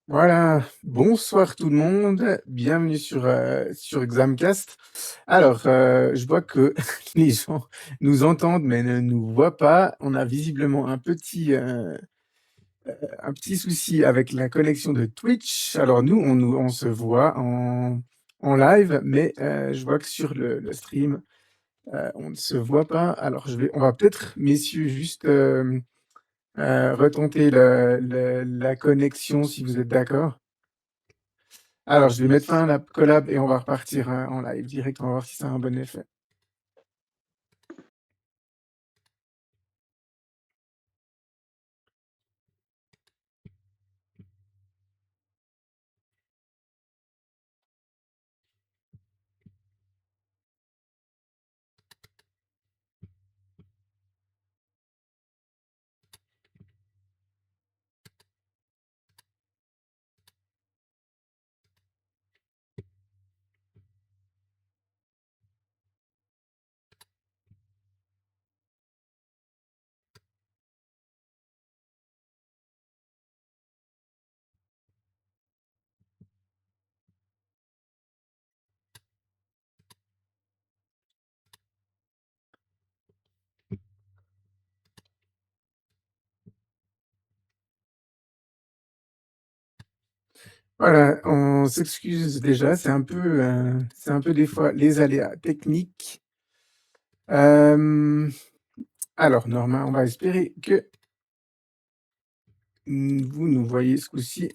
Voilà, bonsoir tout le monde, bienvenue sur Examcast. Alors, je vois que les gens nous entendent mais ne nous voient pas. On a visiblement un petit souci avec la connexion de Twitch. Alors nous, on se voit en live, mais je vois que sur le stream, on ne se voit pas. Alors on va peut-être, messieurs, juste retenter la connexion si vous êtes d'accord. Alors, je vais mettre fin à la collab et on va repartir en live direct. On va voir si ça a un bon effet. Voilà, on s'excuse déjà, c'est un peu des fois les aléas techniques. Alors Norma, on va espérer que vous nous voyez ce coup-ci.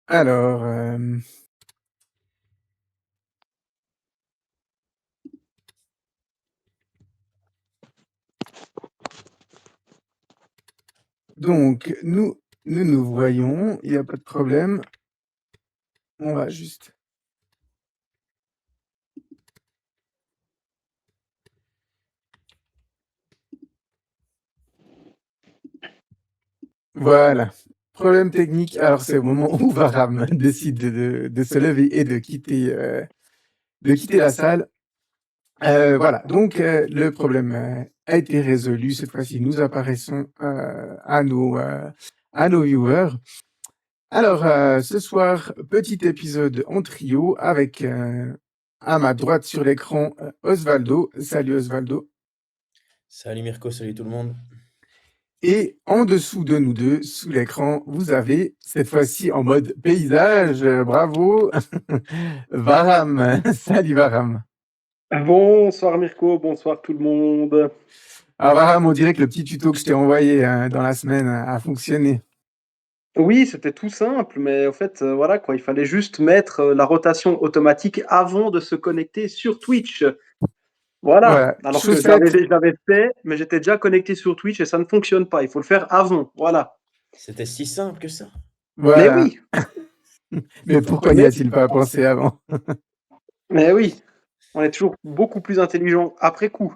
Alors, donc nous voyons, il n'y a pas de problème. On va juste... Voilà, problème technique. Alors c'est au moment où Varam décide de se lever et de quitter la salle. Voilà, donc le problème a été résolu. Cette fois-ci, nous apparaissons à nos viewers. Alors, ce soir, petit épisode en trio avec à ma droite sur l'écran Osvaldo. Salut Osvaldo. Salut Mirko, salut tout le monde. Et en dessous de nous deux, sous l'écran, vous avez, cette fois-ci en mode paysage, bravo, Varam. Salut Varam. Bonsoir Mirko, bonsoir tout le monde. Alors Varam, on dirait que le petit tuto que je t'ai envoyé dans la semaine a fonctionné. Oui, c'était tout simple, mais en fait, voilà quoi, il fallait juste mettre la rotation automatique avant de se connecter sur Twitch. Voilà, Voilà, alors que chose faite. je l'avais fait, mais j'étais déjà connecté sur Twitch et ça ne fonctionne pas. Il faut le faire avant, voilà. C'était si simple que ça. Mais Voilà. oui, Mais pourquoi n'y a-t-il pas pensé avant? mais oui, on est toujours beaucoup plus intelligent après coup.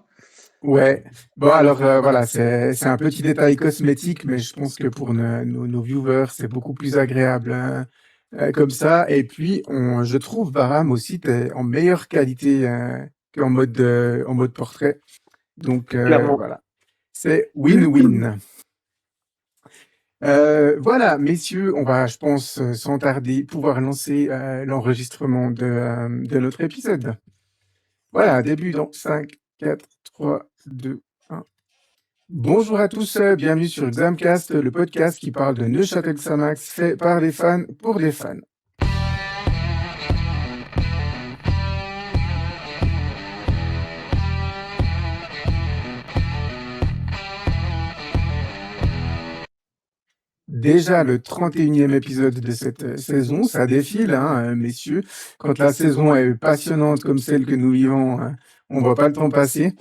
Ouais. Bon, alors voilà, c'est un petit détail cosmétique, mais je pense que pour nos viewers, c'est beaucoup plus agréable comme ça. Et puis, je trouve, Baram, aussi, t'es en meilleure qualité en mode portrait. Donc, Clairement. voilà. C'est win-win. Voilà, messieurs, on va, je pense, sans tarder, pouvoir lancer l'enregistrement de notre épisode. Voilà, début dans 5, 4, 3, 2, 1. Bonjour à tous, bienvenue sur Examcast, le podcast qui parle de Neuchâtel-Xamax, fait par des fans pour des fans. Déjà le 31e épisode de cette saison, ça défile, hein, messieurs. Quand la saison est passionnante comme celle que nous vivons, on voit pas le temps passer.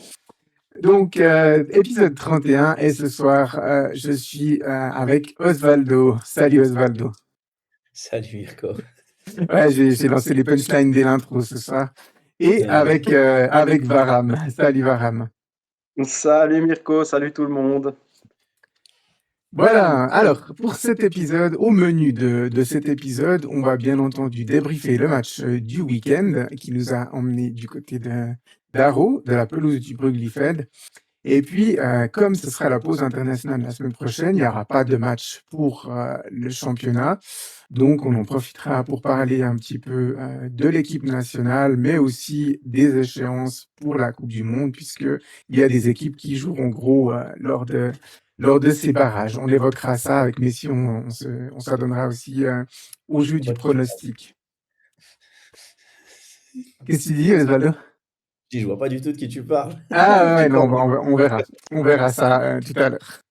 Donc, épisode 31, et ce soir, je suis avec Osvaldo. Salut Osvaldo. Salut Mirko. Ouais, j'ai lancé les punchlines dès l'intro ce soir. Et avec Varam. Salut Varam. Salut Mirko, salut tout le monde. Voilà, alors pour cet épisode, au menu de cet épisode, on va bien entendu débriefer le match du week-end qui nous a emmené du côté d'Aro, de la pelouse du Brugli-Feld. Et puis, comme ce sera la pause internationale la semaine prochaine, il n'y aura pas de match pour le championnat. Donc, on en profitera pour parler un petit peu de l'équipe nationale, mais aussi des échéances pour la Coupe du Monde, puisqu'il y a des équipes qui joueront gros lors de ces barrages. On évoquera ça avec Messi, on s'adonnera aussi au jeu du pronostic. Qu'est-ce que tu dis, Osvaldo? Je dis, je vois pas du tout de qui tu parles. Ah ouais, Tu non, parles de- on verra. On verra ça tout à l'heure.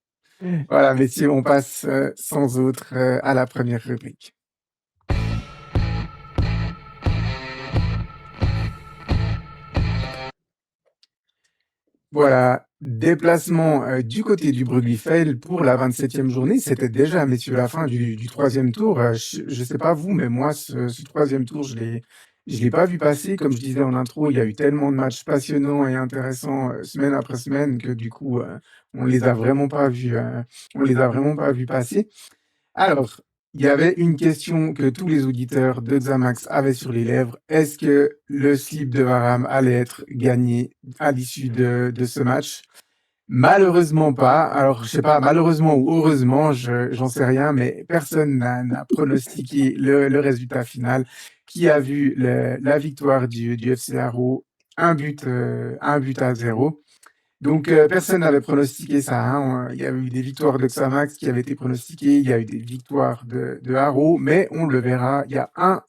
Voilà, messieurs, on passe sans autre à la première rubrique. Voilà, déplacement du côté du Brugli-Feld pour la 27e journée. C'était déjà, messieurs, la fin du troisième tour. Je ne sais pas vous, mais moi, ce troisième tour, je l'ai pas vu passer. Comme je disais en intro, il y a eu tellement de matchs passionnants et intéressants semaine après semaine que du coup, on les a vraiment pas vus, on les a vraiment pas vus passer. Alors, il y avait une question que tous les auditeurs de Xamax avaient sur les lèvres. Est-ce que le slip de Varane allait être gagné à l'issue de ce match? Malheureusement pas. Alors, je sais pas, malheureusement ou heureusement, j'en sais rien, mais personne n'a pronostiqué le résultat final. Qui a vu la victoire du FC Haro, un but à zéro. Donc, personne n'avait pronostiqué ça, hein. Il y a eu des victoires de Xamax qui avaient été pronostiquées, il y a eu des victoires de Haro, mais on le verra, il y a un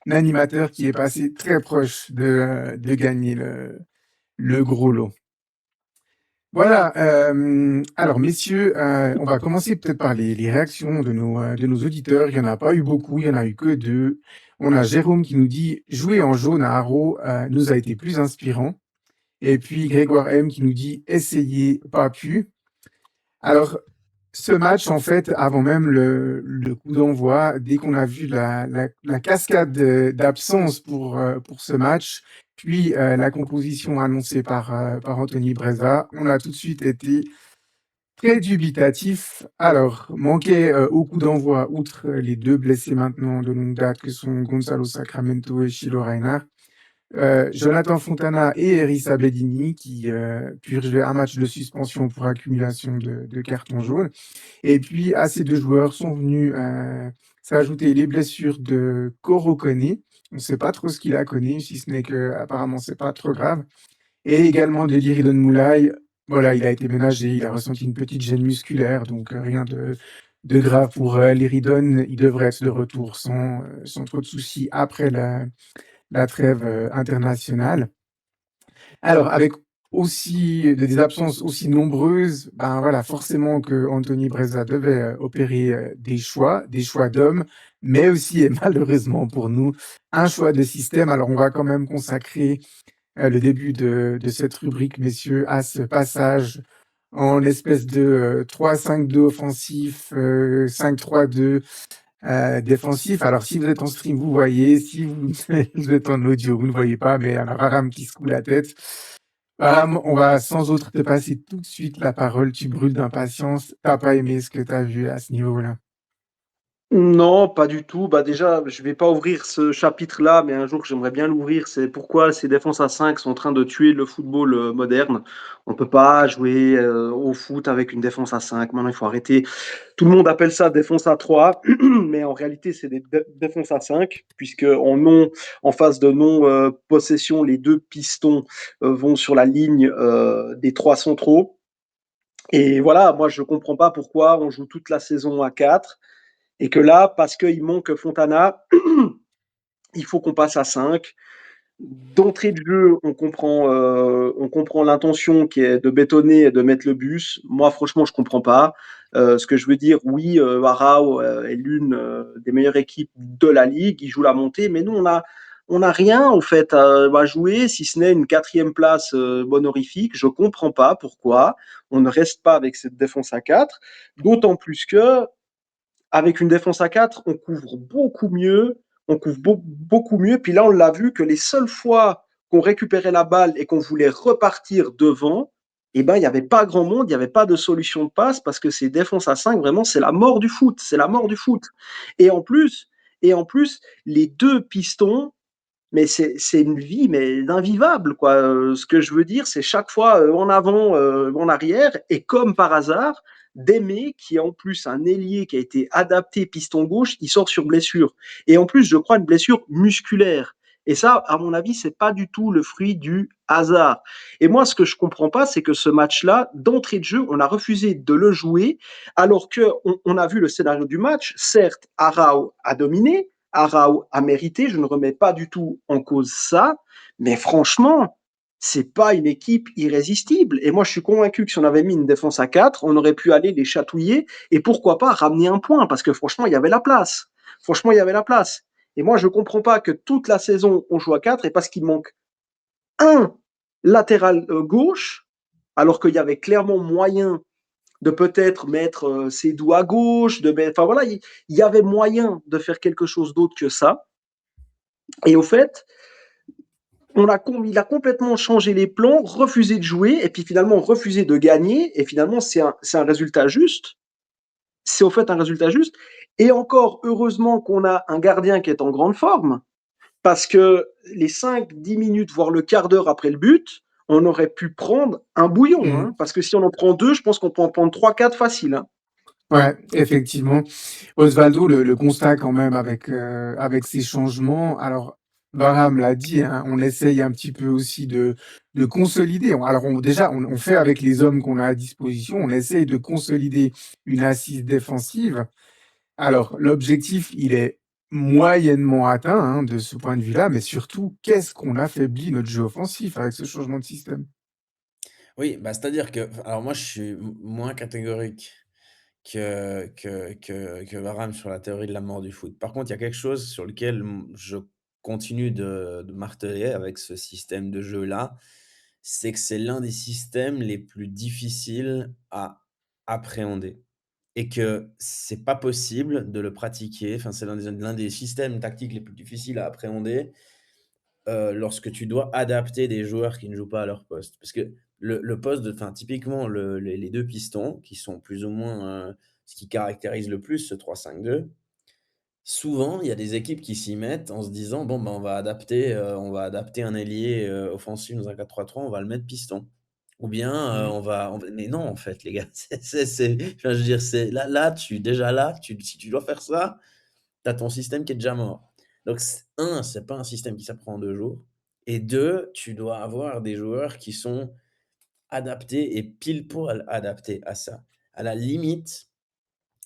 animateur qui est passé très proche de gagner le gros lot. Voilà, alors messieurs, on va commencer peut-être par les réactions de nos auditeurs. Il n'y en a pas eu beaucoup, il n'y en a eu que deux. On a Jérôme qui nous dit « Jouer en jaune à Haro nous a été plus inspirant ». Et puis Grégoire M qui nous dit essayez, pas pu. Alors, ce match, en fait, avant même le coup d'envoi, dès qu'on a vu la cascade d'absence pour ce match, puis la composition annoncée par Anthony Breza, on a tout de suite été très dubitatif. Alors, manquait au coup d'envoi, outre les deux blessés maintenant de longue date que sont Gonzalo Sacramento et Chilo Reinhardt, Jonathan Fontana et Erissa Bedini qui purgeaient un match de suspension pour accumulation de cartons jaunes. Et puis, à ces deux joueurs sont venus s'ajouter les blessures de Koro Kone. On ne sait pas trop ce qu'il a connu, si ce n'est que apparemment c'est pas trop grave. Et également de Liridon Moulay. Voilà, il a été ménagé, il a ressenti une petite gêne musculaire, donc rien de grave pour Liridon. Il devrait être de retour sans trop de soucis après la trêve internationale. Alors, avec aussi des absences aussi nombreuses, ben voilà, forcément que Anthony Breza devait opérer des choix d'hommes, mais aussi, et malheureusement pour nous, un choix de système. Alors, on va quand même consacrer le début de cette rubrique, messieurs, à ce passage en espèce de 3-5-2 offensif, 5-3-2 défensif. Alors, si vous êtes en stream, vous voyez. Si vous, vous êtes en audio, vous ne voyez pas, mais il y a Varam qui secoue la tête. Varam, on va sans autre te passer tout de suite la parole. Tu brûles d'impatience. T'as pas aimé ce que tu as vu à ce niveau-là? Non, pas du tout. Bah déjà, je vais pas ouvrir ce chapitre-là, mais un jour j'aimerais bien l'ouvrir. C'est pourquoi ces défenses à 5 sont en train de tuer le football moderne. On peut pas jouer au foot avec une défense à 5. Maintenant, il faut arrêter. Tout le monde appelle ça défense à 3, mais en réalité, c'est des défenses à 5, puisque en phase de non-possession, les deux pistons vont sur la ligne des trois centraux. Et voilà, moi, je comprends pas pourquoi on joue toute la saison à 4 et que là, parce qu'il manque Fontana, il faut qu'on passe à 5. D'entrée de jeu, on comprend l'intention qui est de bétonner et de mettre le bus. Moi, franchement, je comprends pas. Ce que je veux dire, oui, Arao est l'une des meilleures équipes de la ligue. Il joue la montée, mais nous, on a rien en fait à jouer, si ce n'est une quatrième place honorifique. Je comprends pas pourquoi on ne reste pas avec cette défense à 4. D'autant plus que avec une défense à 4, on couvre beaucoup mieux. On couvre beaucoup mieux. Puis là, on l'a vu que les seules fois qu'on récupérait la balle et qu'on voulait repartir devant, et ben, il y avait pas grand monde, il y avait pas de solution de passe parce que ces défenses à 5 vraiment, c'est la mort du foot, c'est la mort du foot. Et en plus et en plus, les 2 pistons, mais c'est une vie mais d'invivable, quoi. Ce que je veux dire, c'est chaque fois en avant, en arrière, et comme par hasard, Deme, qui est en plus un ailier qui a été adapté piston gauche, il sort sur blessure. Et en plus, je crois, une blessure musculaire. Et ça, à mon avis, c'est pas du tout le fruit du hasard. Et moi, ce que je comprends pas, c'est que ce match-là, d'entrée de jeu, on a refusé de le jouer, alors que on a vu le scénario du match. Certes, Arao a dominé, Arao a mérité, je ne remets pas du tout en cause ça, mais franchement, c'est pas une équipe irrésistible. Et moi, je suis convaincu que si on avait mis une défense à 4, on aurait pu aller les chatouiller et pourquoi pas ramener un point, parce que franchement, il y avait la place. Franchement, il y avait la place. Et moi, je comprends pas que toute la saison, on joue à 4 et parce qu'il manque un latéral gauche, alors qu'il y avait clairement moyen de peut-être mettre Sédou à gauche, enfin voilà, il y avait moyen de faire quelque chose d'autre que ça. Et au fait, il a complètement changé les plans, refusé de jouer, et puis finalement refusé de gagner, et finalement c'est un résultat juste. C'est au fait un résultat juste. Et encore, heureusement qu'on a un gardien qui est en grande forme, parce que les 5-10 minutes, voire le quart d'heure après le but, on aurait pu prendre un bouillon. Mmh. Hein, parce que si on en prend 2, je pense qu'on peut en prendre 3-4 facile. Hein. Ouais, effectivement. Osvaldo, le constat quand même avec ces changements, alors Varane l'a dit, hein, on essaye un petit peu aussi de consolider. Alors déjà, on fait avec les hommes qu'on a à disposition, on essaye de consolider une assise défensive. Alors l'objectif, il est moyennement atteint, hein, de ce point de vue-là, mais surtout, qu'est-ce qu'on affaiblit notre jeu offensif avec ce changement de système? Oui, bah, c'est-à-dire que alors moi, je suis moins catégorique que Varane sur la théorie de la mort du foot. Par contre, il y a quelque chose sur lequel, je continue de marteler avec ce système de jeu-là, c'est que c'est l'un des systèmes les plus difficiles à appréhender et que c'est pas possible de le pratiquer. Enfin, c'est l'un des systèmes tactiques les plus difficiles à appréhender, lorsque tu dois adapter des joueurs qui ne jouent pas à leur poste. Parce que le poste de enfin, typiquement, les 2 pistons qui sont plus ou moins, ce qui caractérise le plus ce 3-5-2, souvent, il y a des équipes qui s'y mettent en se disant: «Bon, ben, on va adapter un ailier, offensif dans un 4-3-3, on va le mettre piston». Ou bien, Mmh. on va mais non, en fait, les gars, c'est enfin, je veux dire, c'est là, déjà là, si tu dois faire ça, tu as ton système qui est déjà mort. Donc c'est pas un système qui s'apprend en 2 jours, et 2, tu dois avoir des joueurs qui sont adaptés et pile poil adaptés à ça. À la limite,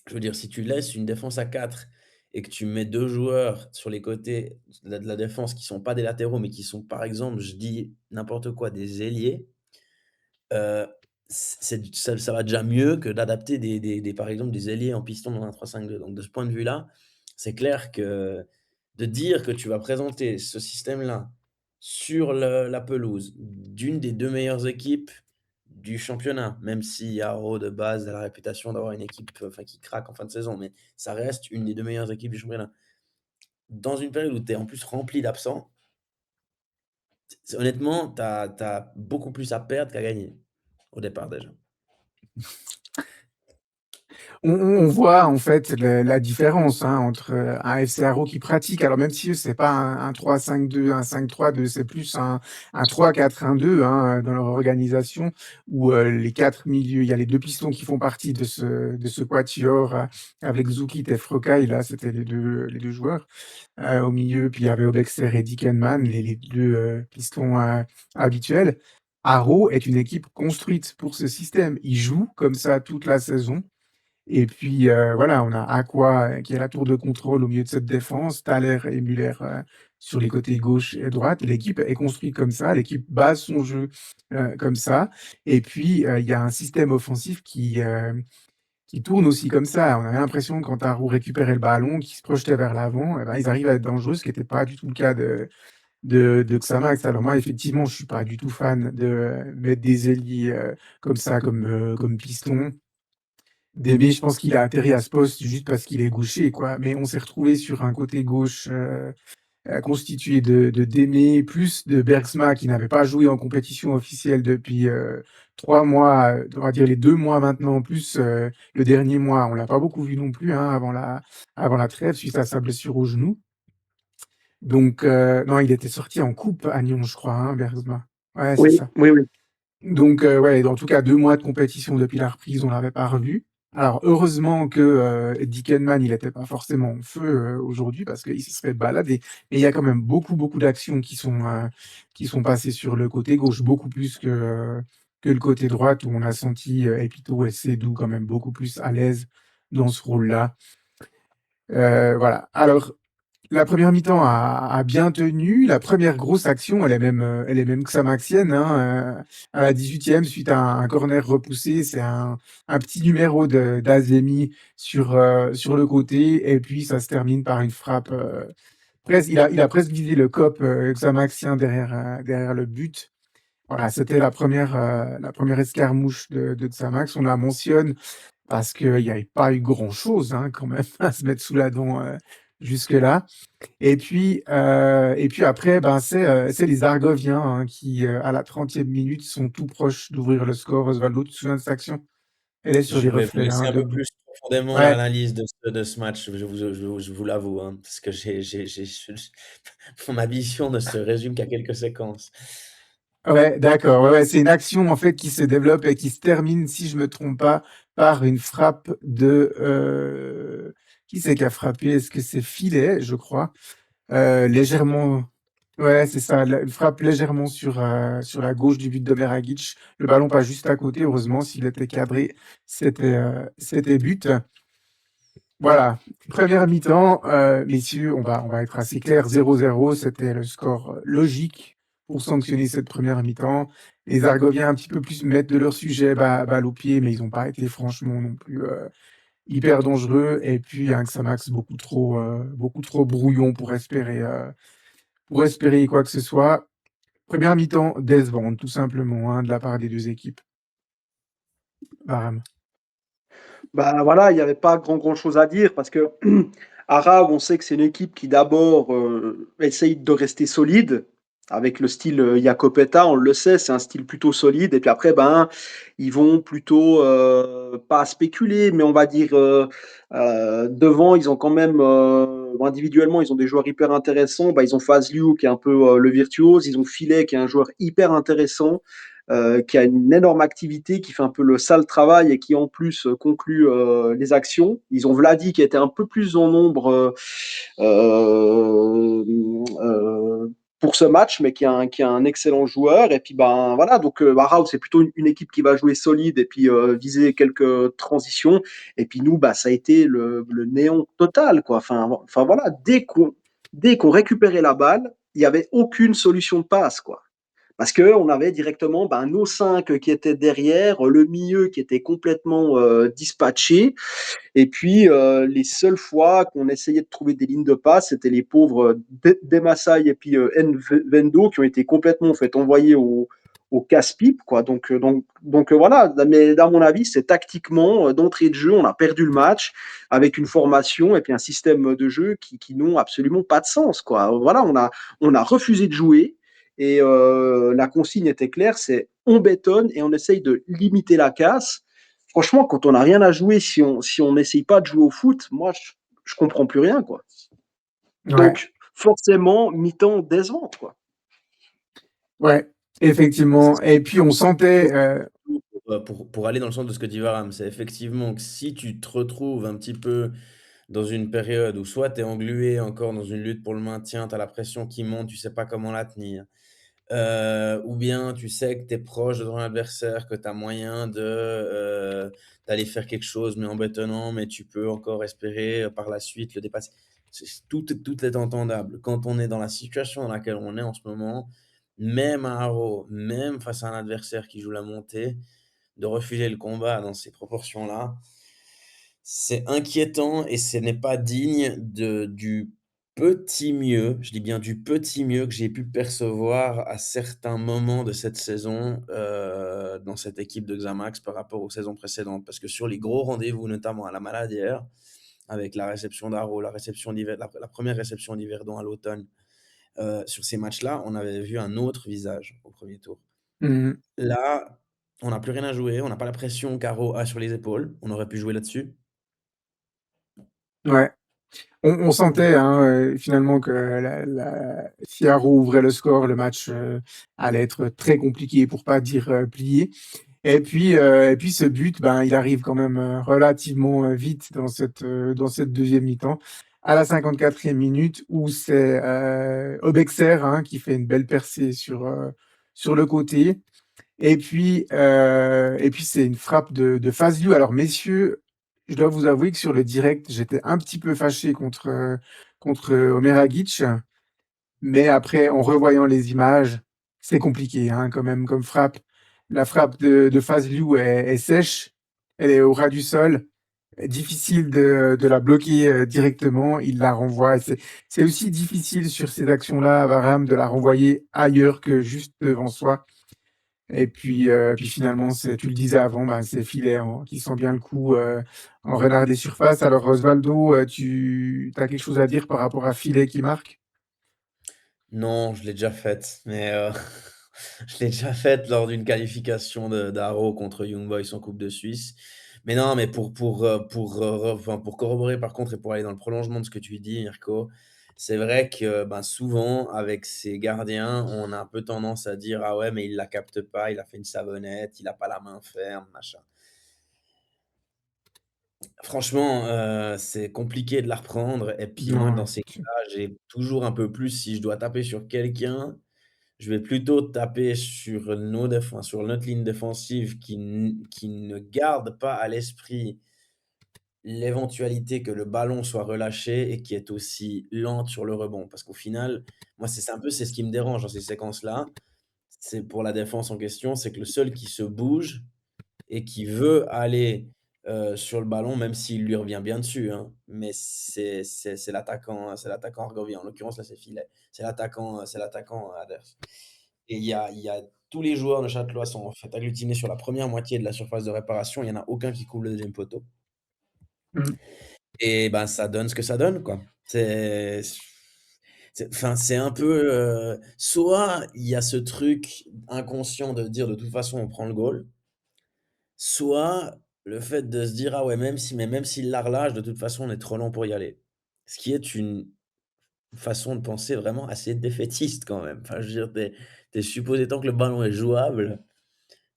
je veux dire, si tu laisses une défense à 4 et que tu mets 2 joueurs sur les côtés de la défense qui sont pas des latéraux, mais qui sont, par exemple, je dis n'importe quoi, des ailiers, heu, ça va déjà mieux que d'adapter par exemple, des ailiers en piston dans un 3-5-2. Donc de ce point de vue-là, c'est clair que de dire que tu vas présenter ce système-là sur la pelouse d'une des 2 meilleures équipes du championnat, même si Yaro de base a la réputation d'avoir une équipe, enfin qui craque en fin de saison, mais ça reste une des 2 meilleures équipes du championnat. Dans une période où tu es en plus rempli d'absents, honnêtement, tu as beaucoup plus à perdre qu'à gagner, au départ déjà. On voit en fait la différence, hein, entre, un FC Haro qui pratique, alors même si eux, c'est pas un 3-5-2, un 5-3-2, c'est plus un 3-4-1-2, hein, dans leur organisation où, les 4 milieux, il y a les 2 pistons qui font partie de ce quatuor, avec Zoukit et Frocaille, là, c'était les 2 joueurs, au milieu, puis il y avait Obexer et Dickenman, les 2, pistons, habituels. Haro est une équipe construite pour ce système. Ils jouent comme ça toute la saison. Et puis, voilà, on a Aqua, qui est la tour de contrôle au milieu de cette défense, Thaler et Müller, sur les côtés gauche et droite. L'équipe est construite comme ça, l'équipe base son jeu, comme ça. Et puis, il y a un système offensif qui tourne aussi comme ça. On avait l'impression que quand Tarou récupérait le ballon, qu'il se projetait vers l'avant, et ben, ils arrivent à être dangereux, ce qui était pas du tout le cas de Xamax. Alors moi, effectivement, je suis pas du tout fan de, mettre des ailiers, comme ça, comme piston. DB, je pense qu'il a atterri à ce poste juste parce qu'il est gaucher, quoi. Mais on s'est retrouvé sur un côté gauche, constitué de Démé, plus de Bergsma qui n'avait pas joué en compétition officielle depuis 3 mois, on va dire les 2 mois maintenant, plus le dernier mois. On l'a pas beaucoup vu non plus hein, avant la trêve suite à sa blessure au genou. Donc, non, il était sorti en coupe à Nyon, je crois, hein, Bergsma. Ouais, c'est Oui, ça. oui, oui. Donc, ouais, en tout cas, 2 mois de compétition depuis la reprise, on l'avait pas revu. Alors, heureusement que Dickenman, il était pas forcément en feu aujourd'hui parce qu'il se serait baladé. Mais il y a quand même beaucoup d'actions qui sont passées sur le côté gauche, beaucoup plus que le côté droite où on a senti Epito et Sédou quand même beaucoup plus à l'aise dans ce rôle-là. Voilà. Alors, la première mi-temps a bien tenu. La première grosse action, elle est même xamaxienne. Hein, à la 18e, suite à un corner repoussé, c'est un petit numéro d'Azemi sur le côté. Et puis, ça se termine par une frappe. Il a presque visé le cop xamaxien derrière le but. Voilà, c'était la première escarmouche de Xamax. On la mentionne parce qu'il n'y avait pas eu grand-chose hein, quand même à se mettre sous la dent jusque-là. Et puis après, ben, c'est les Argoviens hein, qui, à la 30e minute, sont tout proches d'ouvrir le score. Osvaldo, tu te souviens de cette action? Elle est sur Je les vais vous reflets laisser hein, un de... peu plus profondément Ouais, l'analyse de ce match, je vous l'avoue, hein, parce que ma vision ne se résume qu'à quelques séquences. ouais, d'accord. Ouais, ouais, c'est une action en fait qui se développe et qui se termine, si je me trompe pas, par une frappe de... qui c'est qui a frappé? Est-ce que c'est Filet, je crois? Légèrement... Ouais, c'est ça, une frappe légèrement sur la gauche du but de Veragic. Le ballon pas juste à côté, heureusement, s'il était cadré, c'était but. Voilà, première mi-temps, messieurs, on va être assez clair, 0-0, c'était le score logique pour sanctionner cette première mi-temps. Les Argoviens un petit peu plus mettre de leur sujet balle au pied, mais ils n'ont pas été franchement non plus hyper dangereux. Et puis un Xamax beaucoup trop brouillon pour espérer quoi que ce soit. Première mi-temps décevante, tout simplement, hein, de la part des deux équipes. Baram. Bah voilà, il n'y avait pas grand-chose à dire parce que Arabe, on sait que c'est une équipe qui d'abord essaye de rester solide avec le style Jacopeta, on le sait, c'est un style plutôt solide. Et puis après, ben, ils vont plutôt pas spéculer, mais on va dire devant, ils ont quand même individuellement, ils ont des joueurs hyper intéressants. Bah, ils ont Fazliou qui est un peu le virtuose, ils ont Filet qui est un joueur hyper intéressant qui a une énorme activité, qui fait un peu le sale travail et qui en plus conclut les actions. Ils ont Vladi qui était un peu plus en nombre pour ce match, mais qui est un excellent joueur. Et puis ben voilà, donc Barao c'est plutôt une équipe qui va jouer solide et puis viser quelques transitions. Et puis nous, bah ça a été le néant total quoi. Enfin voilà, dès qu'on récupérait la balle, il n'y avait aucune solution de passe quoi. Parce qu'on avait directement ben, nos 5 qui étaient derrière, le milieu qui était complètement dispatché. Et puis, les seules fois qu'on essayait de trouver des lignes de passe, c'était les pauvres Demassai et puis Vendo qui ont été complètement en fait, envoyés au casse-pipe. Quoi. Donc voilà, mais à mon avis, c'est tactiquement, d'entrée de jeu, on a perdu le match avec une formation et puis un système de jeu qui n'ont absolument pas de sens. Quoi. Voilà, on a refusé de jouer. Et la consigne était claire, c'est on bétonne et on essaye de limiter la casse. Franchement, quand on n'a rien à jouer, si on n'essaye pas de jouer au foot, moi, je comprends plus rien, quoi. Ouais, Donc, forcément, mi-temps décevante, quoi. ouais, effectivement. Et puis on sentait... Pour aller dans le sens de ce que dit Varam, c'est effectivement que si tu te retrouves un petit peu dans une période où soit tu es englué encore dans une lutte pour le maintien, tu as la pression qui monte, tu sais pas comment la tenir, ou bien tu sais que tu es proche de ton adversaire, que tu as moyen d'aller faire quelque chose, mais en bétonnant, mais tu peux encore espérer par la suite le dépasser. Tout est entendable. Quand on est dans la situation dans laquelle on est en ce moment, même à Haro, même face à un adversaire qui joue la montée, de refuser le combat dans ces proportions-là, c'est inquiétant et ce n'est pas digne du petit mieux, je dis bien du petit mieux que j'ai pu percevoir à certains moments de cette saison, dans cette équipe de Xamax par rapport aux saisons précédentes. Parce que sur les gros rendez-vous, notamment à la Maladière, avec la réception d'Aro, la réception d'Hiver la 1re réception d'Yverdon à l'automne sur ces matchs-là, on avait vu un autre visage au premier tour. Mmh. Là, on n'a plus rien à jouer, on n'a pas la pression qu'Aro a sur les épaules. On aurait pu jouer là-dessus. Ouais. On sentait, hein, finalement que si Haro ouvrait le score, le match, allait être très compliqué pour pas dire, plié. Et puis ce but, ben, il arrive quand même, relativement, vite dans cette 2e mi-temps. À la 54e minute où c'est, Obexer, hein, qui fait une belle percée sur le côté. Et puis c'est une frappe de Fazlou. Alors messieurs, je dois vous avouer que sur le direct, j'étais un petit peu fâché contre Omer Agic, mais après en revoyant les images, c'est compliqué, hein, quand même comme frappe. La frappe de Fazlou est sèche, elle est au ras du sol, difficile de la bloquer, directement, il la renvoie et c'est aussi difficile sur ces actions-là à Varane de la renvoyer ailleurs que juste devant soi. Puis finalement, c'est tu le disais avant, bah, c'est Filet en qui sent bien le coup, en renard des surfaces. Alors Osvaldo, tu as quelque chose à dire par rapport à Filet qui marque? Non, je l'ai déjà faite, mais je l'ai déjà faite lors d'une qualification de d'Aro contre Young Boys en coupe de Suisse. Mais non, mais pour corroborer par contre et pour aller dans le prolongement de ce que tu dis, Mirko, c'est vrai que, ben, souvent avec ces gardiens, on a un peu tendance à dire: «Ah ouais, mais il la capte pas, il a fait une savonnette, il a pas la main ferme, machin». Franchement, c'est compliqué de la reprendre et puis moi, Non, dans ces cas-là, j'ai toujours un peu plus si je dois taper sur quelqu'un, je vais plutôt taper sur notre ligne défensive qui ne garde pas à l'esprit l'éventualité que le ballon soit relâché et qui est aussi lente sur le rebond. Parce qu'au final, moi, c'est ce qui me dérange dans ces séquences-là. C'est pour la défense en question, c'est que le seul qui se bouge et qui veut aller, sur le ballon, même s'il lui revient bien dessus, hein, mais c'est l'attaquant argovien. En l'occurrence, là, c'est Filet. C'est l'attaquant adverse. Et il y a tous les joueurs de Châtelois sont en fait agglutinés sur la première moitié de la surface de réparation. Il y en a aucun qui couvre le deuxième poteau mmh, et ben, ça donne ce que ça donne, quoi. C'est un peu, soit il y a ce truc inconscient de dire: «De toute façon, on prend le goal», soit le fait de se dire: «Ah ouais, même s'il la relâche, de toute façon, on est trop lent pour y aller». Ce qui est une façon de penser vraiment assez défaitiste quand même. Enfin, je veux dire, tu es supposé tant que le ballon est jouable,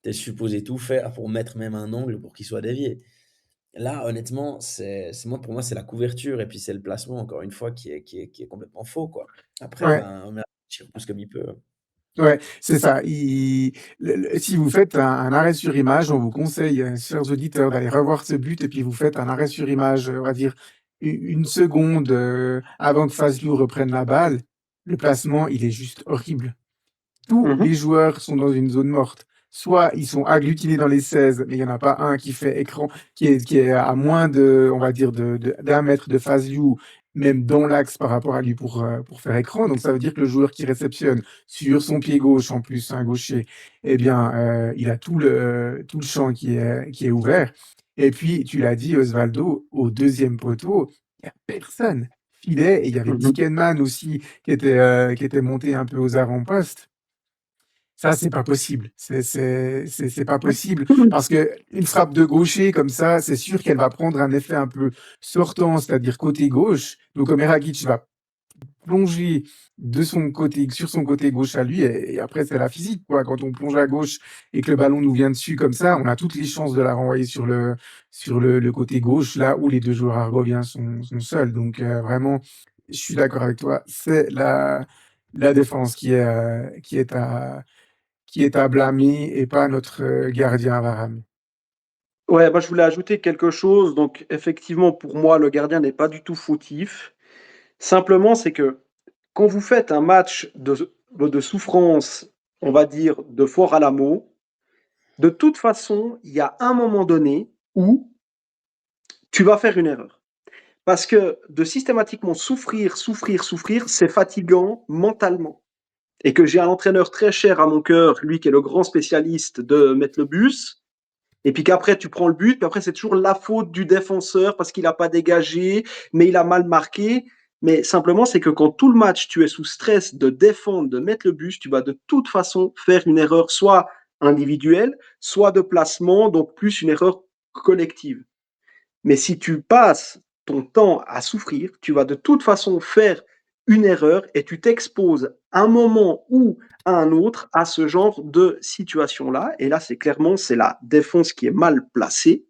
tu es supposé tout faire pour mettre même un angle pour qu'il soit dévié. Là, honnêtement, pour moi, c'est la couverture et puis c'est le placement, encore une fois, qui est complètement faux, quoi. Après, ouais. ben, Omer, il repousse comme il peut, hein. Ouais, c'est ça. Si vous faites un arrêt sur image, on vous conseille, chers auditeurs, d'aller revoir ce but et puis vous faites un arrêt sur image, on va dire une seconde, avant que Fazlou reprenne la balle. Le placement, il est juste horrible. Tous les Mmh. joueurs sont dans une zone morte. Soit ils sont agglutinés dans les 16, mais il y en a pas un qui fait écran, qui est à moins de, on va dire, d'1 mètre de Fazlou, même dans l'axe par rapport à lui pour faire écran. Donc ça veut dire que le joueur qui réceptionne sur son pied gauche, en plus, un gaucher, eh bien, il a tout le champ qui est ouvert. Et puis, tu l'as dit, Osvaldo, au 2e poteau, il y a personne. Filet et il y avait Mmh. Dickenman aussi qui était monté un peu aux avant-postes. Ça, c'est pas possible. C'est pas possible parce qu'une frappe de gaucher comme ça, c'est sûr qu'elle va prendre un effet un peu sortant, c'est-à-dire côté gauche. Donc Omer Agic va plonger de son côté sur son côté gauche à lui et après c'est la physique, quoi. Quand on plonge à gauche et que le ballon nous vient dessus comme ça, on a toutes les chances de la renvoyer sur le côté gauche, là où les 2 joueurs argoviens sont seuls. Donc vraiment, je suis d'accord avec toi, c'est la défense qui est à blâmer et pas notre, gardien Varane. Ouais, bah, je voulais ajouter quelque chose. Donc effectivement, pour moi, le gardien n'est pas du tout fautif. Simplement, c'est que quand vous faites un match de souffrance, on va dire, de Fort Alamo, de toute façon, il y a un moment donné où tu vas faire une erreur. Parce que de systématiquement souffrir, souffrir, souffrir, c'est fatigant mentalement. Et que j'ai un entraîneur très cher à mon cœur, lui qui est le grand spécialiste de mettre le bus, et puis qu'après tu prends le but, puis après c'est toujours la faute du défenseur parce qu'il n'a pas dégagé, mais il a mal marqué. Mais simplement, c'est que quand tout le match, tu es sous stress de défendre, de mettre le but, tu vas de toute façon faire une erreur, soit individuelle, soit de placement, donc plus une erreur collective. Mais si tu passes ton temps à souffrir, tu vas de toute façon faire une erreur et tu t'exposes à un moment ou à un autre à ce genre de situation-là. Et là, c'est clairement, c'est la défense qui est mal placée.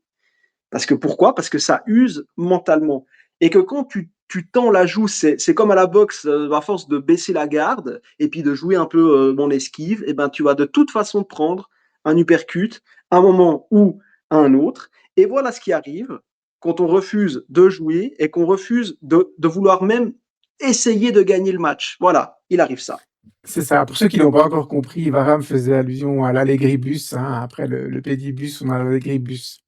Parce que pourquoi? Parce que ça use mentalement. Et que quand tu tends la joue, c'est comme à la boxe, à force de baisser la garde et puis de jouer un peu mon esquive, et ben tu vas de toute façon prendre un uppercut à un moment ou à un autre. Et voilà ce qui arrive quand on refuse de jouer et qu'on refuse de vouloir même essayer de gagner le match. Voilà, il arrive ça. C'est ça. Pour ceux qui n'ont pas encore compris, Varane faisait allusion à l'allégribus, hein. Après le pédibus, on a l'allégribus.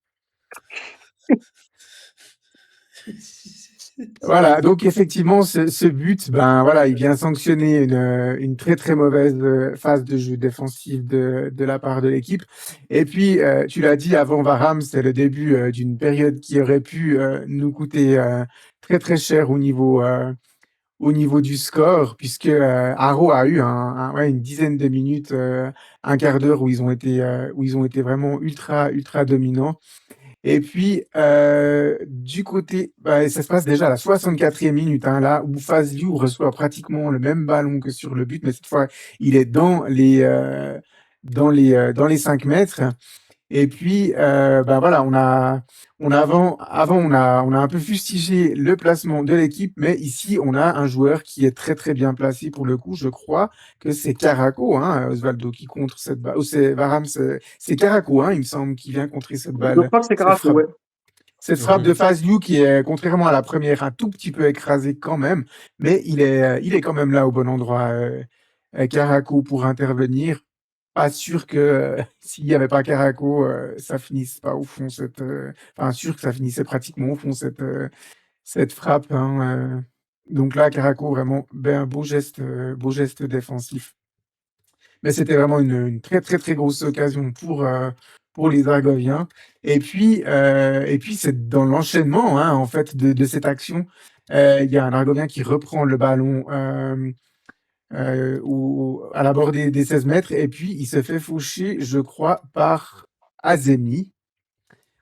Voilà, donc effectivement, ce but, ben voilà, il vient sanctionner une très très mauvaise phase de jeu défensif de la part de l'équipe. Et puis, tu l'as dit avant, Varane, c'est le début d'une période qui aurait pu nous coûter très très cher au niveau du score, puisque Haro a eu ouais, une dizaine de minutes, un quart d'heure où ils ont été vraiment ultra ultra dominants. Et puis, du côté, bah, ça se passe déjà à la 64e minute, hein, là où Fazliu reçoit pratiquement le même ballon que sur le but, mais cette fois, il est dans les 5 mètres. Et puis, bah voilà, on a un peu fustigé le placement de l'équipe, mais ici, on a un joueur qui est très très bien placé pour le coup. Je crois que c'est Caraco, hein, Osvaldo, qui contre cette balle. Oh, c'est Varane, c'est Caraco, hein, il me semble, qui vient contrer cette Je balle, crois que c'est cette Caraco, frappe. ouais. Cette frappe de Fazliu qui est, contrairement à la première, un tout petit peu écrasée quand même, mais il est quand même là au bon endroit, Caraco, pour intervenir. Pas sûr que s'il n'y avait pas Caraco, ça finisse pas au fond enfin sûr que ça finissait pratiquement au fond cette frappe, hein. Donc là, Caraco vraiment ben, un beau geste défensif. Mais c'était vraiment une très très très grosse occasion pour les Dragoviens. Et puis c'est dans l'enchaînement hein, en fait de cette action, il y a un Dragovien qui reprend le ballon. À la bord des 16 mètres, et puis il se fait faucher, je crois, par Azemi.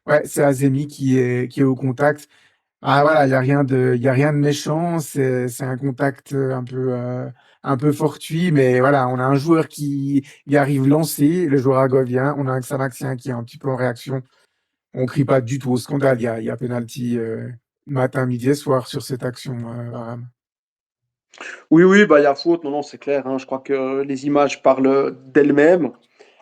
Ouais, c'est Azemi qui est au contact. Ah voilà, il y a rien de méchant, c'est un contact un peu fortuit, mais voilà, on a un joueur qui y arrive lancé, le joueur agovien, on a un Xanaxien qui est un petit peu en réaction. On crie pas du tout au scandale, il y a penalty matin, midi et soir sur cette action, Varane. Oui, oui, bah, il y a faute. Non, non, c'est clair, hein. Je crois que les images parlent d'elles-mêmes.